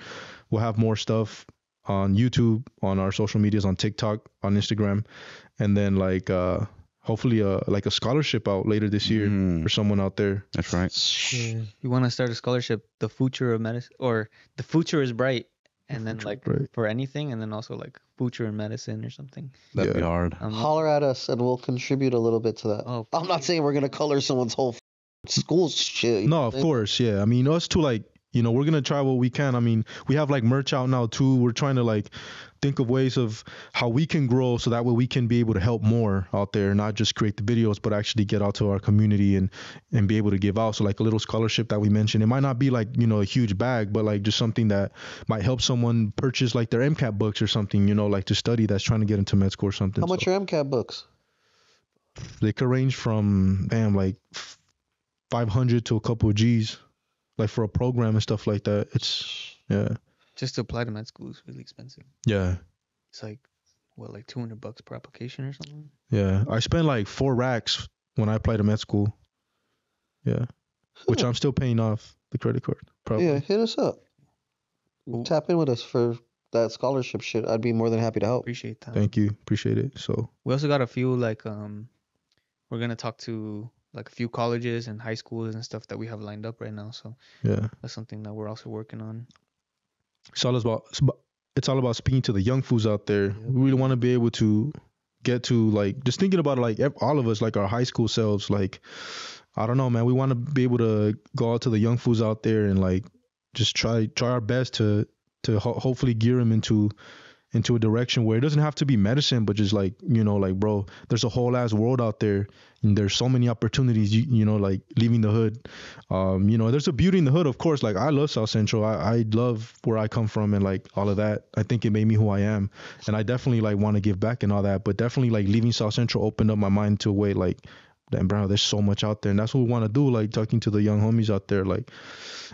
we'll have more stuff on YouTube, on our social medias, on TikTok, on Instagram, and then like hopefully like a scholarship out later this year for someone out there. That's right. Yeah. You want to start a scholarship, the future of medicine, or the future is bright, and then like for anything, and then also like future in medicine or something. That'd be hard. Holler at us and we'll contribute a little bit to that. Oh, I'm not saying we're gonna color someone's whole school shit. No, of course, yeah. I mean, us too, like, we're gonna try what we can. I mean, we have like merch out now too. We're trying to like think of ways of how we can grow, so that way we can be able to help more out there, not just create the videos, but actually get out to our community and be able to give out. So like a little scholarship that we mentioned, it might not be like, a huge bag, but like just something that might help someone purchase like their MCAT books or something, like to study, that's trying to get into med school or something. How much are MCAT books? They could range from like 500 to a couple of G's, like for a program and stuff like that. It's just to apply to med school is really expensive. Yeah. It's like what, like $200 per application or something? Yeah. I spent like 4 racks when I applied to med school. Yeah. Which I'm still paying off the credit card. Probably. Yeah, hit us up. Tap in with us for that scholarship shit. I'd be more than happy to help. Appreciate that. Thank you. Appreciate it. So we also got a few like we're gonna talk to like a few colleges and high schools and stuff that we have lined up right now. So yeah, that's something that we're also working on. It's all about speaking to the young fools out there. Yep. We really want to be able to get to like, just thinking about it, like all of us, like our high school selves, like, I don't know, man, we want to be able to go out to the young fools out there and like just try our best to hopefully gear them into a direction where it doesn't have to be medicine, but just like, like, bro, there's a whole ass world out there and there's so many opportunities, like leaving the hood. There's a beauty in the hood, of course. Like I love South Central. I love where I come from and like all of that. I think it made me who I am. And I definitely like want to give back and all that, but definitely like leaving South Central opened up my mind to a way like, damn, bro, there's so much out there. And that's what we want to do. Like talking to the young homies out there, like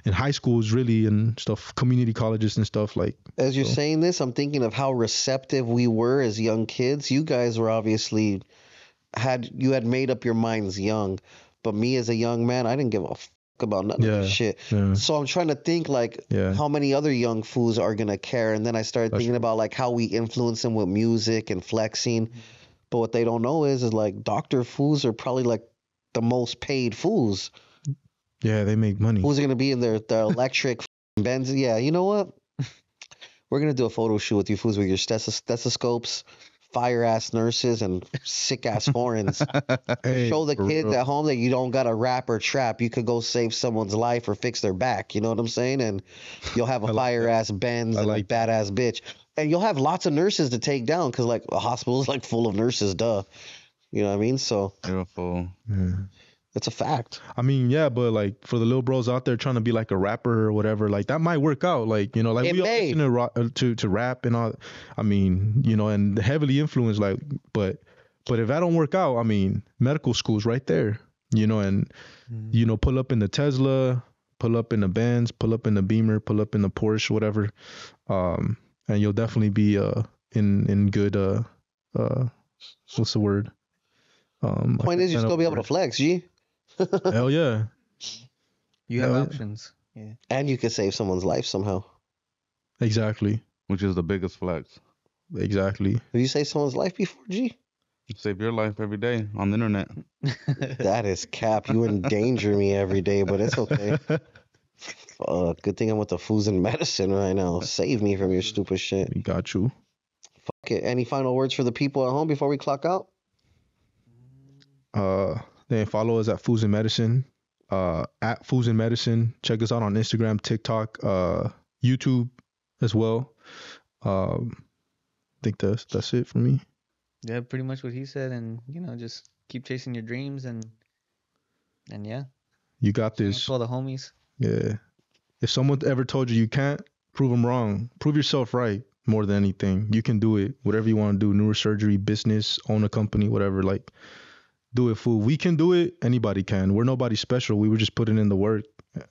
in high schools really and stuff, community colleges and stuff like. As you're saying this, I'm thinking of how receptive we were as young kids. You guys were obviously had made up your minds young, but me as a young man, I didn't give a fuck about none of this shit. Yeah. So I'm trying to think like how many other young fools are going to care. And then I started thinking about like how we influence them with music and flexing. But what they don't know is like Dr. Foos are probably like the most paid fools. Yeah, they make money. Who's going to be in their electric Benz? Yeah, you know what? We're going to do a photo shoot with you fools with your stethoscopes, fire-ass nurses, and sick-ass horns. Hey, show the kids at home that you don't got to rap or trap. You could go save someone's life or fix their back. You know what I'm saying? And you'll have a fire-ass Benz and a badass bitch. And you'll have lots of nurses to take down because, like, a hospital is, like, full of nurses, duh. You know what I mean? So beautiful. Yeah. It's a fact. I mean, yeah, but, like, for the little bros out there trying to be, like, a rapper or whatever, like, that might work out. Like, like, it we all to rap and all. I mean, and heavily influenced, like, but if that don't work out, I mean, medical school's right there, and, pull up in the Tesla, pull up in the Benz, pull up in the Beamer, pull up in the Porsche, whatever. And you'll definitely be in good what's the word? Point is, you'll still be able to flex, G. Hell yeah. You have options. Yeah. And you can save someone's life somehow. Exactly. Which is the biggest flex. Exactly. Have you saved someone's life before, G? You save your life every day on the internet. That is cap. You endanger me every day, but it's okay. Good thing I'm with the Foos in medicine right now. Save me from your stupid shit. We got you. Fuck it. Any final words for the people at home before we clock out? Then follow us at Foos in Medicine. At Foos in Medicine. Check us out on Instagram, TikTok, YouTube as well. I think that's it for me. Yeah, pretty much what he said, and just keep chasing your dreams and yeah. You got this. For all the homies. Yeah. If someone ever told you can't, prove them wrong. Prove yourself right. more than anything. You can do it, whatever you want to do, neurosurgery, business, own a company, whatever. Like, do it, fool. We can do it. Anybody can. We're nobody special. We were just putting in the work,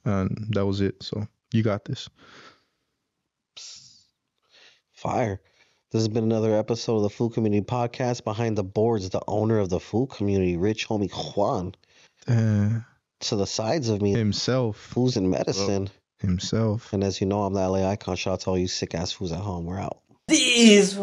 and that was it. So you got this. Fire. This has been another episode of the Food Community Podcast. Behind the boards, the owner of the food community, Rich Homie Juan. To the sides of me, himself. Foods and Medicine. Himself. And as you know, I'm the LA icon. Shout out to all you sick ass fools at home. We're out. These